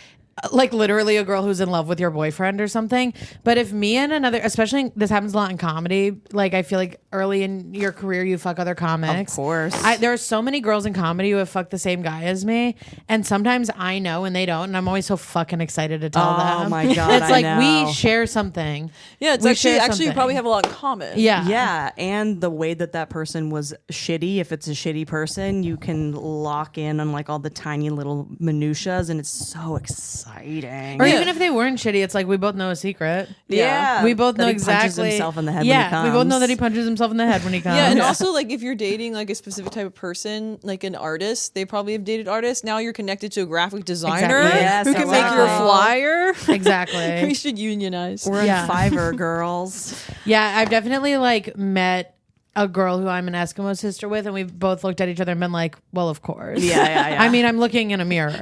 literally a girl who's in love with your boyfriend or something. But if me and another, especially this happens a lot in comedy, like I feel like early in your career you fuck other comics. Of course. There are so many girls in comedy who have fucked the same guy as me, and sometimes I know and they don't, and I'm always so fucking excited to tell them. Oh my God, It's I like know. we share something. Yeah, it's We actually share you something. probably have a lot in common. Yeah. Yeah, and the way that person was shitty, if it's a shitty person, you can lock in on like all the tiny little minutiae, and it's so exciting. Or even if they weren't shitty, it's like we both know a secret. yeah, We both that know he exactly. punches himself in the head. Yeah, when he we both know comes. that he punches himself in the head when he comes. Yeah, and also like if you're dating like a specific type of person, like an artist, they probably have dated artists. Now you're connected to a graphic designer Exactly. Yes, who can make your exactly. flyer. we exactly. should unionize. We're Yeah. in Fiverr, girls. Yeah, I've definitely like met a girl who I'm an Eskimo sister with, and we've both looked at each other and been like, well, of course. Yeah. I mean, I'm looking in a mirror,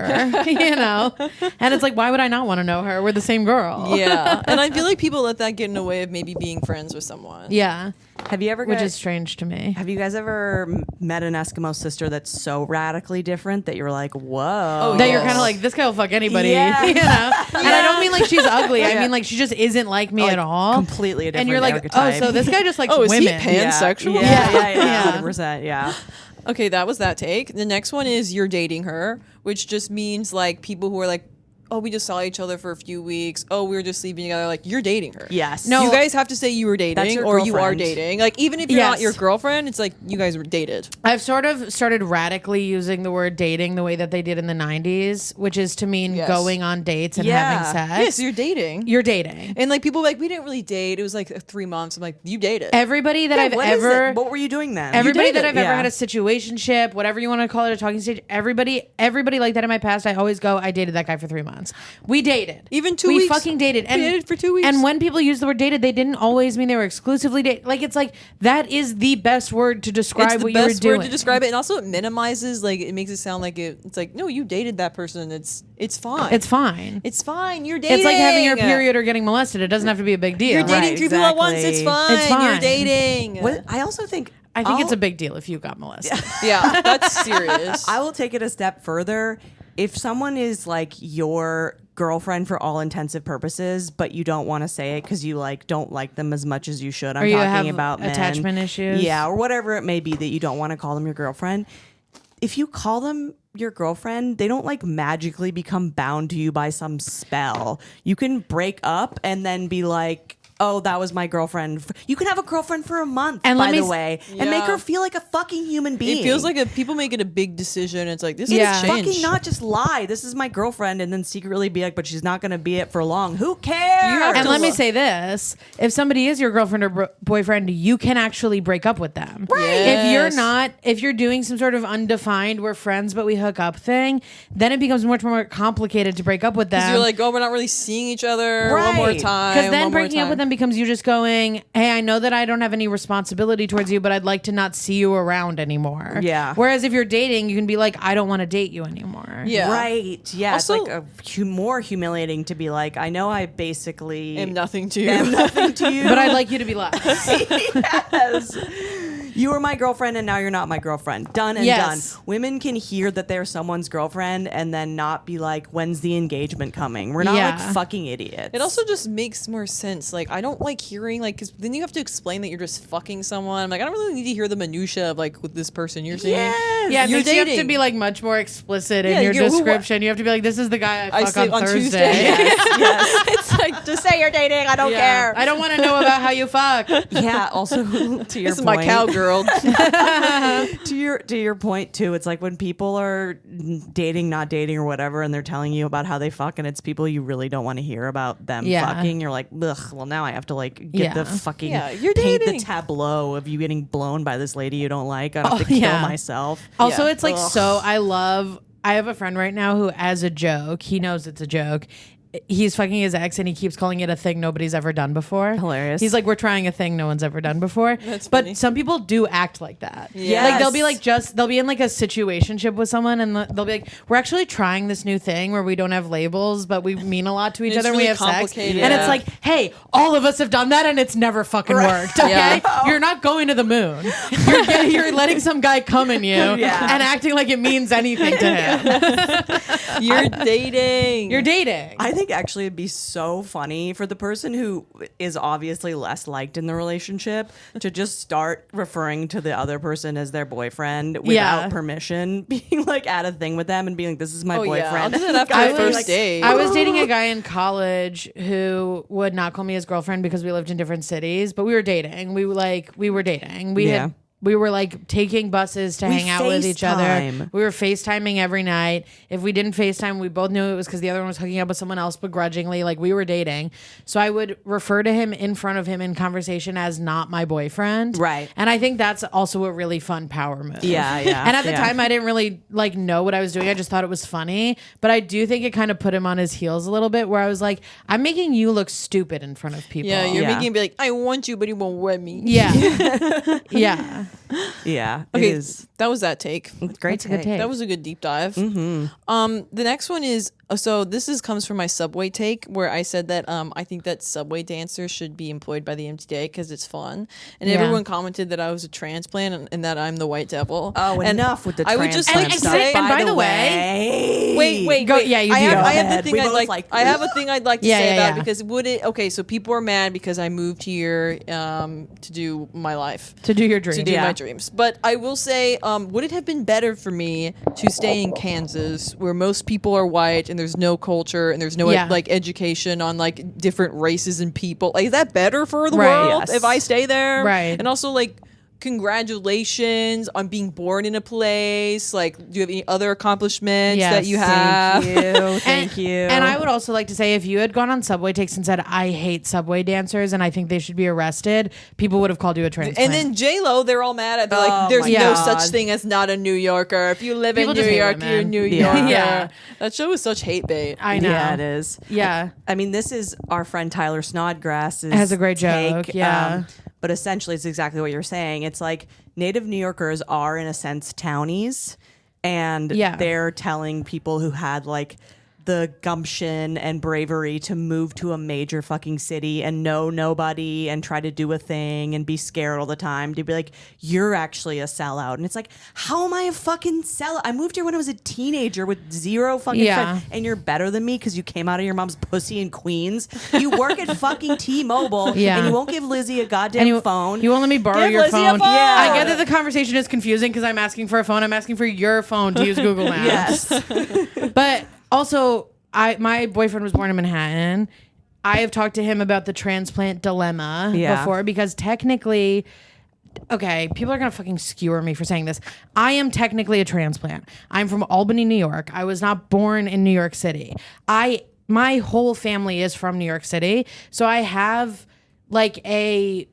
you know? And it's like, why would I not want to know her? We're the same girl. Yeah, and I feel like people let that get in the way of maybe being friends with someone. Yeah. Have you ever which is strange to me. Have you guys ever met an Eskimo sister that's so radically different that you're like, whoa? That you're kind of like, this guy will fuck anybody, Yeah. you know? And I don't mean like she's ugly. I mean like she just isn't like me at all. Completely a different And you're like, archetype. oh, so this guy just likes Oh, is he women. pansexual? Yeah, 100%. Yeah. Okay, that was that take. The next one is you're dating her, which just means like people who are like, oh, we just saw each other for a few weeks. Oh, we were just sleeping together. Like, you're dating her. Yes. No. You guys have to say you were That's dating your or you are girlfriend. dating. Like, even if you're not Yes. your girlfriend, it's like you guys were dated. I've sort of started radically using the word dating the way that they did in the 90s, which is to mean Yes. going on dates and Yeah. having sex. Yes, you're dating. You're dating. And like people were like, we didn't really date. It was like 3 months. I'm like, you dated. Everybody that I've What is ever it? What were you doing then? Everybody that dated. I've ever Yeah. had a situationship, whatever you want to call it, a talking stage, everybody like that in my past, I always go, I dated that guy for 3 months. We dated. Even 2 we weeks. fucking dated. We dated for 2 weeks. And when people use the word dated, they didn't always mean they were exclusively dated. Like, it's like, that is the best word to describe it's the what you were best doing. word to describe it, and also it minimizes. Like it makes it sound like it's like no, you dated that person. It's fine. It's fine. It's fine. You're dating. It's like having your period or getting molested. It doesn't have to be a big deal. You're dating Right, 3 people at once. It's exactly. fine. It's fine. You're dating. What, I also think I think it's I'll- a big deal if you got molested. Yeah, that's serious. I will take it a step further. If someone is like your girlfriend for all intensive purposes, but you don't want to say it because you like don't like them as much as you should. I'm Or you talking have about men. attachment issues. Yeah, or whatever it may be that you don't want to call them your girlfriend. If you call them your girlfriend, they don't like magically become bound to you by some spell. You can break up and then be like, oh, that was my girlfriend. You can have a girlfriend for a month, And by let me the s- way, and make Yeah. her feel like a fucking human being. It feels like people make it a big decision. It's like this Yeah. is change. fucking not just lie. This is my girlfriend, and then secretly be like, but she's not going to be it for long. Who cares? have And to let me look- say this: if somebody is your girlfriend or boyfriend, you can actually break up with them. Right. If you're Yes. not, if you're doing some sort of undefined "we're friends but we hook up" thing, then it becomes much more complicated to break up with them. Because you're like, oh, we're not really seeing each other. One more Right. time. because then one more breaking up time. with them becomes you just going, hey, I know that I don't have any responsibility towards you, but I'd like to not see you around anymore. Yeah. Whereas if you're dating, you can be like, I don't want to date you anymore. Yeah. Right. Yeah. Also- it's like more humiliating to be like, I know I basically am nothing to you. am nothing to you. But I'd like you to be less. Yes. You were my girlfriend and now you're not my girlfriend. Done and Yes. done. Women can hear that they're someone's girlfriend and then not be like, when's the engagement coming? We're not Yeah. like fucking idiots. It also just makes more sense. Like, I don't like hearing, like, because then you have to explain that you're just fucking someone. I'm like, I don't really need to hear the minutia of, like, with this person you're seeing. Yes. Yeah, it You're makes you have to dating. be like much more explicit Yeah, in your you're- who- description. You have to be like, this is the guy I I fuck sleep on on Thursday. Tuesday. yes. It's like, Just say you're dating. I don't Yeah. care. I don't want to know about how you fuck. Yeah. Also, to your this is point, my cowgirl. to your point too, it's like when people are dating, not dating, or whatever, and they're telling you about how they fuck, and it's people you really don't want to hear about them Yeah. fucking. You're like, ugh. Well, now I have to like get Yeah. the fucking Yeah, you're paint dating. the tableau of you getting blown by this lady you don't like. I have to Oh, kill yeah. myself. Also, Yeah. it's like I have a friend right now who, as a joke, he knows it's a joke. He's fucking his ex and he keeps calling it a thing nobody's ever done before. Hilarious. He's like, we're trying a thing no one's ever done before. That's but funny. some people do act like that. Yes. Like they'll be like they'll be in like a situationship with someone and they'll be like, we're actually trying this new thing where we don't have labels, but we mean a lot to each It's other and we really have sex. complicated. And Yeah. it's like, hey, all of us have done that and it's never fucking worked. Okay. Yeah. You're not going to the moon. You're letting some guy come in you and acting like it means anything to him. You're dating. You're dating. I think actually it'd be so funny for the person who is obviously less liked in the relationship to just start referring to the other person as their boyfriend without Yeah. permission, being like at a thing with them and being like, this is my Oh, yeah. boyfriend. I'll do that after I the was- first date. I was dating a guy in college who would not call me his girlfriend because we lived in different cities, but we were dating. We were dating. We were like taking buses to hang out with each other. FaceTime. We were FaceTiming every night. If we didn't FaceTime, we both knew it was because the other one was hooking up with someone else begrudgingly. Like we were dating. So I would refer to him in front of him in conversation as not my boyfriend. Right. And I think that's also a really fun power move. Yeah, yeah, And at the yeah. time I didn't really like know what I was doing. I just thought it was funny. But I do think it kind of put him on his heels a little bit where I was like, I'm making you look stupid in front of people. Yeah, you're Yeah. making it be like, I want you, but you won't want me. Yeah. Yeah. Yeah. Okay, It is that was that take. great. That's a good take. That was a good deep dive. The next one is So this comes from my Subway take, where I said that I think that Subway dancers should be employed by the MTA because it's fun, and everyone commented that I was a transplant and that I'm the white devil. Oh, and enough with the I would just like to stuff. say, and by the way, wait, go. wait. Yeah, you I do. have the thing We I'd both like. I have a thing I'd like to Yeah, say yeah, about yeah. because would it? Okay, so people are mad because I moved here to do my life. To do your dream. To do my dreams. But I will say, would it have been better for me to stay in Kansas where most people are white and there's no culture and there's no like education on like different races and people? Like, is that better for the world Yes. if I stay there? Right. And also like congratulations on being born in a place. Like, do you have any other accomplishments Yes. that you have? Thank you. And I would also like to say, if you had gone on Subway takes and said, I hate Subway dancers and I think they should be arrested, people would have called you a transplant. And then J-Lo, they're all mad at. They're like, Oh there's my no God. such thing as not a New Yorker. If you live People in just New hate York, women. you're a New Yeah. Yorker. Yeah. That show is such hate bait. I know. Yeah, it is. Yeah. I mean, this is our friend Tyler Snodgrass's Has a great take, joke, yeah. but essentially, it's exactly what you're saying. It's like native New Yorkers are, in a sense, townies, and they're telling people who had like the gumption and bravery to move to a major fucking city and know nobody and try to do a thing and be scared all the time to be like, you're actually a sellout. And it's like, how am I a fucking sellout? I moved here when I was a teenager with zero fucking friends, and you're better than me because you came out of your mom's pussy in Queens. You work at fucking T-Mobile, and you won't give Lizzie a goddamn phone. You won't let me borrow Give your Lizzie a phone. phone! I get that the conversation is confusing because I'm asking for a phone. I'm asking for your phone to use Google Maps. Yes. But also, my boyfriend was born in Manhattan. I have talked to him about the transplant dilemma before because technically, okay, people are going to fucking skewer me for saying this. I am technically a transplant. I'm from Albany, New York. I was not born in New York City. My whole family is from New York City. So I have like a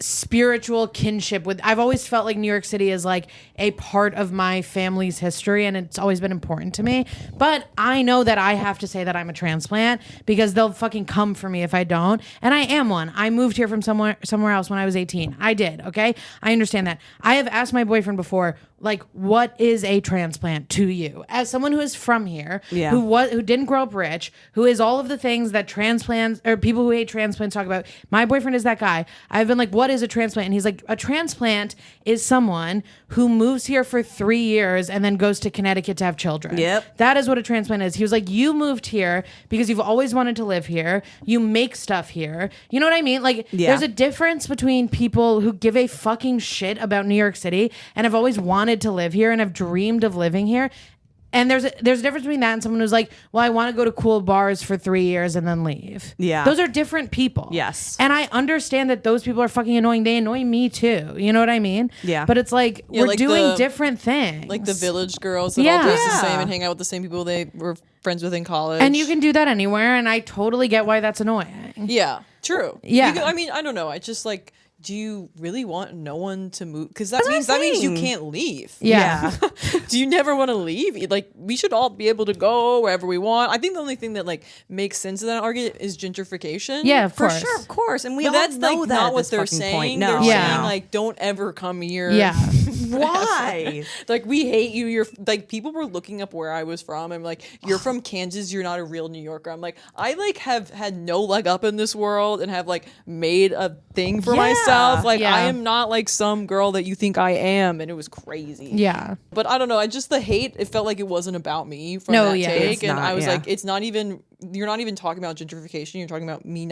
spiritual kinship with. I've always felt like New York City is like a part of my family's history, and it's always been important to me. But I know that I have to say that I'm a transplant because they'll fucking come for me if I don't, and I am one. I moved here from somewhere else when I was 18. I did. Okay, I understand that. I have asked my boyfriend before, like, what is a transplant to you? As someone who is from here, who didn't grow up rich, who is all of the things that transplants or people who hate transplants talk about. My boyfriend is that guy. I've been like, what is a transplant? And he's like, a transplant is someone who moves here for 3 years and then goes to Connecticut to have children. Yep. That is what a transplant is. He was like, you moved here because you've always wanted to live here. You make stuff here. You know what I mean? Like, there's a difference between people who give a fucking shit about New York City and have always wanted to live here and have dreamed of living here. And there's a difference between that and someone who's like, well, I want to go to cool bars for 3 years and then leave. Yeah. Those are different people. Yes. And I understand that those people are fucking annoying. They annoy me too. You know what I mean? Yeah. But it's like, we're like doing different things. Like the village girls that all dress the same and hang out with the same people they were friends with in college. And you can do that anywhere. And I totally get why that's annoying. Yeah, true. Yeah. I mean, I don't know. I just like, do you really want no one to move? Because that means you can't leave. Yeah. Do you never want to leave? Like, we should all be able to go wherever we want. I think the only thing that like makes sense in that argument is gentrification. Yeah, of For course. sure, of course. And we But all that's know like that not at what this they're fucking saying. point. No. They're Yeah. saying like, don't ever come here. Yeah. Why? Like, we hate you. You're like, people were looking up where I was from. I'm like, you're from Kansas. You're not a real New Yorker. I'm like, I like have had no leg up in this world and have like made a thing for myself. Like, Yeah. I am not like some girl that you think I am. And it was crazy. Yeah. But I don't know. I just, the hate, it felt like it wasn't about me from No, that yeah. take. It's And not, I was yeah. like, it's not even, you're not even talking about gentrification. You're talking about me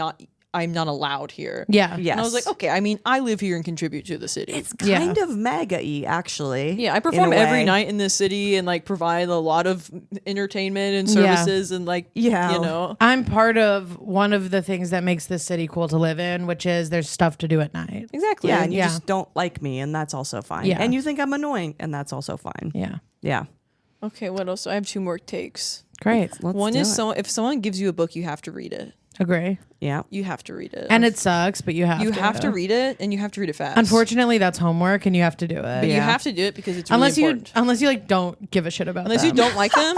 I'm not allowed here. Yeah. Yes. And I was like, okay, I mean, I live here and contribute to the city. It's kind of MAGA-y, actually. Yeah, I in perform a every way. night in this city and like provide a lot of entertainment and services and like, Yeah. you know. I'm part of one of the things that makes this city cool to live in, which is there's stuff to do at night. Exactly. Yeah, and you Yeah. just don't like me, and that's also fine. Yeah. And you think I'm annoying, and that's also fine. Yeah. Yeah. Okay, what else? I have 2 more takes. Great. Let's One do is it. if someone gives you a book, you have to read it. Agree. Yeah. You have to read it. And it sucks, but you have to read it, and you have to read it fast. Unfortunately, that's homework, and you have to do it. But you have to do it because it's unless really important. unless you like don't give a shit about Unless them. you don't like them.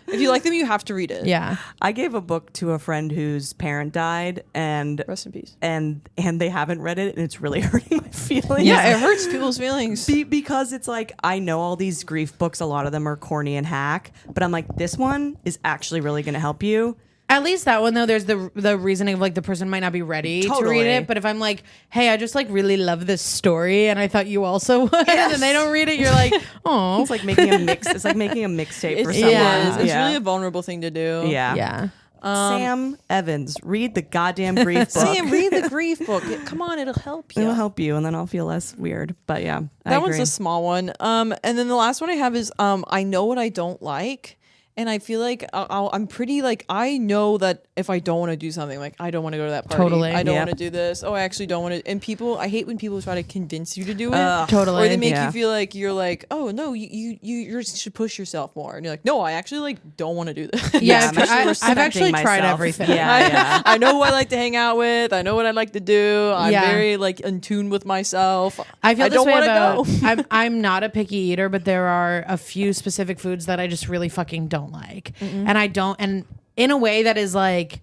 If you like them, you have to read it. Yeah. I gave a book to a friend whose parent died, and Rest in peace. and they haven't read it, and it's really hurting my feelings. Yeah, it hurts people's feelings. Because it's like, I know all these grief books, a lot of them are corny and hack, but I'm like, this one is actually really going to help you. At least that one though, there's the reasoning of like the person might not be ready to Totally. read it. But if I'm like, hey, I just like really love this story, and I thought you also would, and they don't read it, you're like, oh, It's like making a mix. It's like making a mixtape for It someone. is. It's Yeah. really a vulnerable thing to do. Yeah. yeah. Sam Evans, read the goddamn grief book. Sam, read the grief book. Come on, it'll help you. It'll help you, and then I'll feel less weird. But yeah, That one's a small one. And then the last one I have is I know what I don't like. And I feel like I'm pretty like, I know that if I don't want to do something, like I don't want to go to that party. Totally. I don't Yep. want to do this. Oh, I actually don't want to. And I hate when people try to convince you to do it. Totally. Or they make Yeah. you feel like you're like, oh no, you should push yourself more. And you're like, no, I actually like don't want to do this. Yeah, I'm actually I've respecting actually tried myself. everything. Yeah. I know who I like to hang out with. I know what I like to do. I'm Yeah. very like in tune with myself. I feel this don't way wanna about. go. I'm not a picky eater, but there are a few specific foods that I just really fucking don't like, and I don't. And in a way that is like,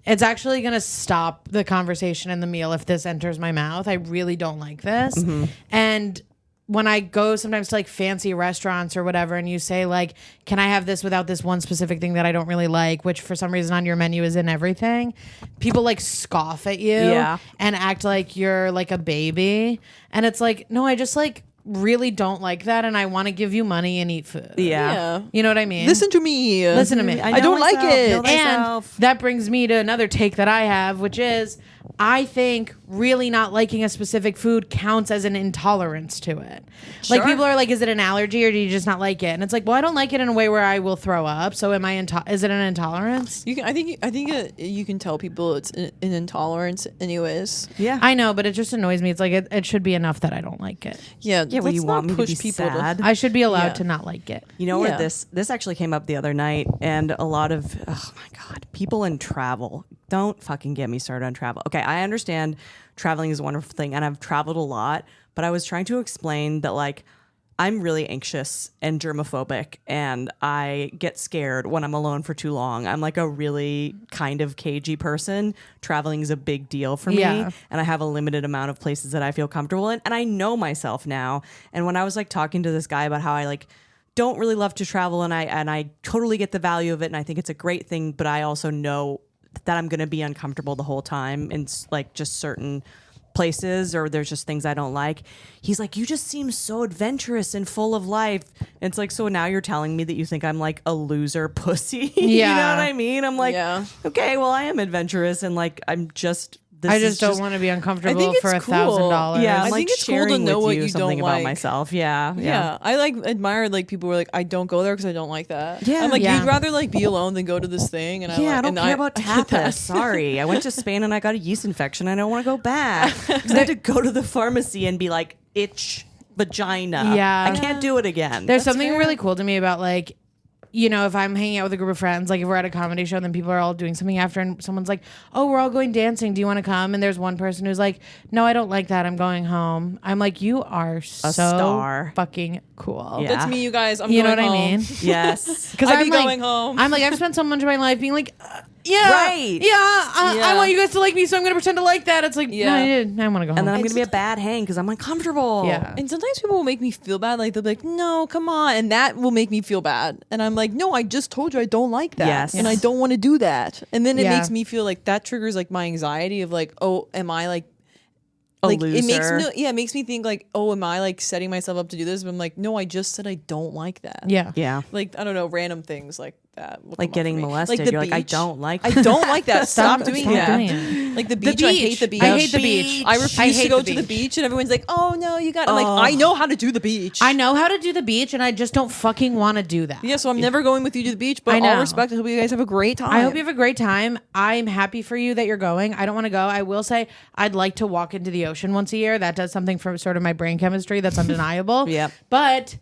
it's actually gonna stop the conversation in the meal if this enters my mouth. I really don't like this, and. When I go sometimes to like fancy restaurants or whatever, and you say like, can I have this without this one specific thing that I don't really like, which for some reason on your menu is in everything, people like scoff at you Yeah. and act like you're like a baby. And it's like, no, I just like really don't like that, and I want to give you money and eat food. Yeah. You know what I mean? Listen to me. Listen to me. I I don't know like myself, it. know And myself. that brings me to another take that I have, which is I think really not liking a specific food counts as an intolerance to it. Like Sure. people are like, is it an allergy or do you just not like it? And it's like, well, I don't like it in a way where I will throw up. So am I is it an intolerance? You can. I think you can tell people it's an intolerance, anyways. Yeah. I know, but it just annoys me. It's like it should be enough that I don't like it. Yeah. Yeah, well, let's you not want me to push be people sad? I should be allowed Yeah. to not like it. You know Yeah. where this actually came up the other night, and a lot of, oh my God, people in travel. Don't fucking get me started on travel. Okay, I understand traveling is a wonderful thing, and I've traveled a lot, but I was trying to explain that like I'm really anxious and germophobic, and I get scared when I'm alone for too long. I'm like a really kind of cagey person. Traveling is a big deal for me, Yeah. and I have a limited amount of places that I feel comfortable in, and I know myself now. And when I was like talking to this guy about how I like don't really love to travel, and I totally get the value of it, and I think it's a great thing, but I also know that I'm going to be uncomfortable the whole time in like just certain places, or there's just things I don't like. He's like, you just seem so adventurous and full of life. And it's like, so now you're telling me that you think I'm like a loser pussy. You know Yeah. what I mean? I'm like, Yeah. okay, well, I am adventurous, and like I'm just this I is just don't want to be uncomfortable it's for cool. $1,000. Yeah, I I'm like think it's cool to sharing know with what you you something don't about like. myself. Yeah, Yeah, I like admire like people were like, I don't go there because I don't like that. Yeah. I'm like, Yeah. you'd rather like be alone than go to this thing. And Yeah, I don't and care about I get that. tapas. Sorry. I went to Spain and I got a yeast infection. I don't want to go back. 'Cause I had to go to the pharmacy and be like, itch vagina. Yeah. I can't do it again. There's something really cool to me about like, you know, if I'm hanging out with a group of friends, like if we're at a comedy show, then people are all doing something after, and someone's like, "Oh, we're all going dancing. Do you want to come?" And there's one person who's like, "No, I don't like that. I'm going home." I'm like, "You are so star. fucking cool." Yeah. That's me, you guys. I'm You know going what I home. mean? Yes. Because I'd I'm be like, going home. I'm like, I've spent so much of my life being like, yeah, Right. yeah, I Yeah. want you guys to like me, so I'm gonna pretend to like that. It's like, Yeah. no, I want to go home. And then I'm going to be a bad hang because I'm uncomfortable. Yeah. And sometimes people will make me feel bad. Like they'll be like, "No, come on," and that will make me feel bad. And I'm like, "No, I just told you I don't like that, Yes. and I don't want to do that." And then it Yeah. makes me feel like that triggers like my anxiety of like, "Oh, am I like A like it makes loser. me it makes me think like, oh, am I like setting myself up to do this?" But I'm like, no, I just said I don't like that. yeah, Yeah. Like I don't know, random things like that. will Like come up getting for me. molested. the You're like, I beach. don't like I don't like that. Stop doing that. it. Like the beach, I hate the beach. I hate the beach. I refuse I to hate go the to the beach. beach, and everyone's like, "Oh no, you got." I'm like, I know how to do the beach. I know how to do the beach, and I just don't fucking want to do that. Yeah, so I'm never going with you to the beach, but I know. all respect, I hope you guys have a great time. I hope you have a great time. I'm happy for you that you're going. I don't want to go. I will say I'd like to walk into the ocean once a year. That does something for sort of my brain chemistry that's undeniable. Yep. But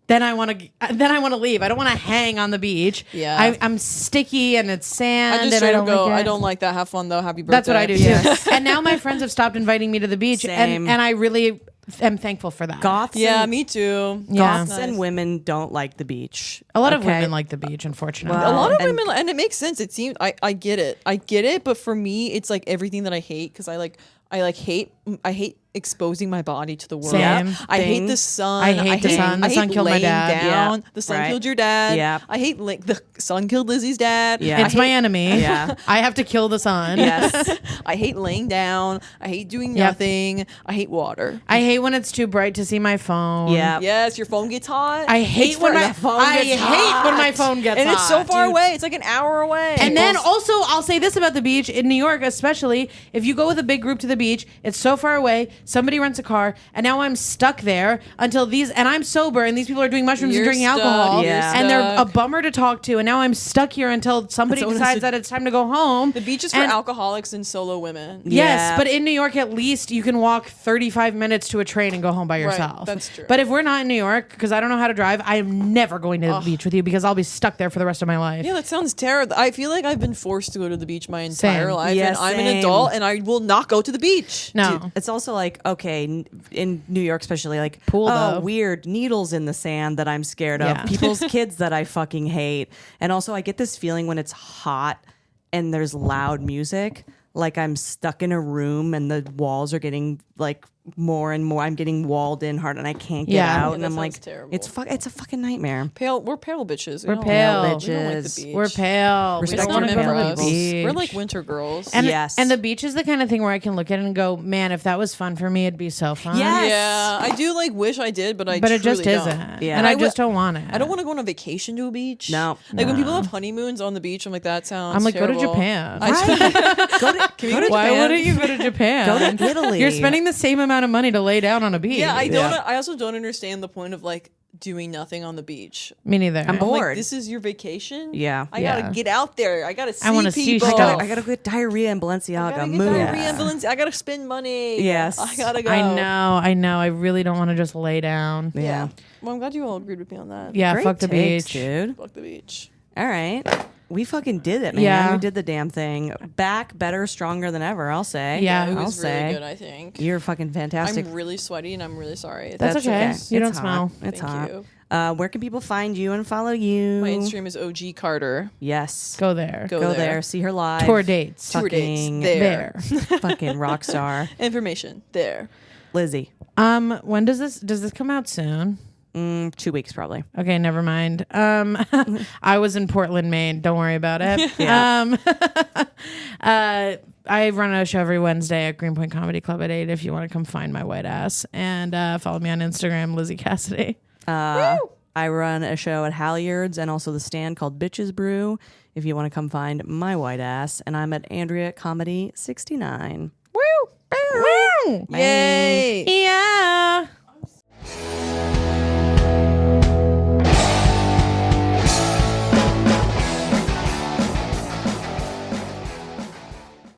then I want to leave. I don't want to hang on the beach. Yeah. I'm sticky and it's sand. I just and straight I up don't go, like it. I don't like that. Have fun though. Happy birthday. That's what I do too. And now my friends have stopped inviting me to the beach, Same. and I really am thankful for that. Goths Yeah, and, me too. Yeah. goths Nice. and women don't like the beach. A lot of Okay? women like the beach, unfortunately. A lot of and- women, and it makes sense. It seems I get it, but for me, it's like everything that I hate because I hate exposing my body to the world. Same I hate thing. the sun. I hate the sun. The I sun hate killed my laying dad. down. Yeah. The sun Right. killed your dad. Yeah. I hate the sun killed Lizzie's dad. Yeah. It's my enemy. Yeah. I have to kill the sun. Yes. I hate laying down. I hate doing Yep. nothing. I hate water. I hate when it's too bright to see my phone. Yeah. Yes, your phone gets hot. I hate when my phone I gets hate when my phone gets and hot. it's so far dude. away. It's like an hour away. And then also, I'll say this about the beach in New York, especially if you go with a big group to the beach, it's so far away. Somebody rents a car, and now I'm stuck there until and I'm sober, and these people are doing mushrooms You're and drinking stuck. alcohol, You're and they're a stuck. bummer to talk to, and now I'm stuck here until somebody Someone has decides to- that it's time to go home. the beach is for And- alcoholics and solo women. Yes, Yeah. but in New York, at least you can walk 35 minutes to a train and go home by yourself. that's true. But if we're not in New York, because I don't know how to drive, I am never going to the beach with you because I'll be stuck there for the rest of my life. Yeah, that sounds terrible. I feel like I've been forced to go to the beach my entire Same. life, Yeah, and I'm an same. adult, and I will not go to the beach. No. Dude, it's also like, okay, in New York especially, like, Pool, though. weird needles in the sand that I'm scared of, Yeah. people's kids that I fucking hate. And also I get this feeling when it's hot and there's loud music, like I'm stuck in a room and the walls are getting like more and more. I'm getting walled in hard and I can't get Yeah. out. Yeah, and that I'm sounds like, terrible. it's a fucking nightmare. We're pale bitches. We We're don't pale. Like, we don't like the Bitches. beach. We're pale. We Respect don't It's want not to meant go for to us. the beach. We're like winter girls. And, Yes. and the beach is the kind of thing where I can look at it and go, man, if that was fun for me, it'd be so fun. Yes. yeah, I do like wish I did, but I But it truly just don't. isn't. Yeah. And I I just don't want it. I don't want to go on a vacation to a beach. No. Like when people have honeymoons on the beach, I'm like, that sounds I'm like, terrible. go to Japan. Go to Japan? Why wouldn't you go to Japan? Go to Italy. You're spending the same amount of money to lay down on a beach. Yeah, I don't. I also don't understand the point of like doing nothing on the beach. Me neither. I'm bored. Like, this is your vacation. Yeah. I Yeah. gotta get out there. I gotta see I wanna see people. stuff. I gotta get diarrhea in Balenciaga. I gotta get Move. diarrhea in Balenciaga. I gotta spend money. Yes. I gotta go. I know. I really don't want to just lay down. Yeah. Well, I'm glad you all agreed with me on that. Yeah, Great fuck the takes, beach. dude. Fuck the beach. All right. We fucking did it, man. Yeah. We did the damn thing. Back, better, stronger than ever, I'll say. Yeah. It I'll was say. really good, I think. You're fucking fantastic. I'm really sweaty and I'm really sorry. That's okay. You don't It's smell. hot. It's Thank hot. you. Where can people find you and follow you? My Instagram is OG Carter. Yes. Go there. Go Go there. there. See her live. Tour dates. Tour dates. Fucking There. fucking rock star. Information. There. Lizzie. When does this come out soon? 2 weeks probably. Okay, never mind. I was in Portland, Maine. Don't worry about it. Yeah. I run a show every Wednesday at Greenpoint Comedy Club at 8 if you want to come find my white ass. And follow me on Instagram, Lizzie Cassidy. I run a show at Halyards and also the stand called Bitches Brew if you want to come find my white ass. And I'm at Andrea Comedy 69. Woo! Yay.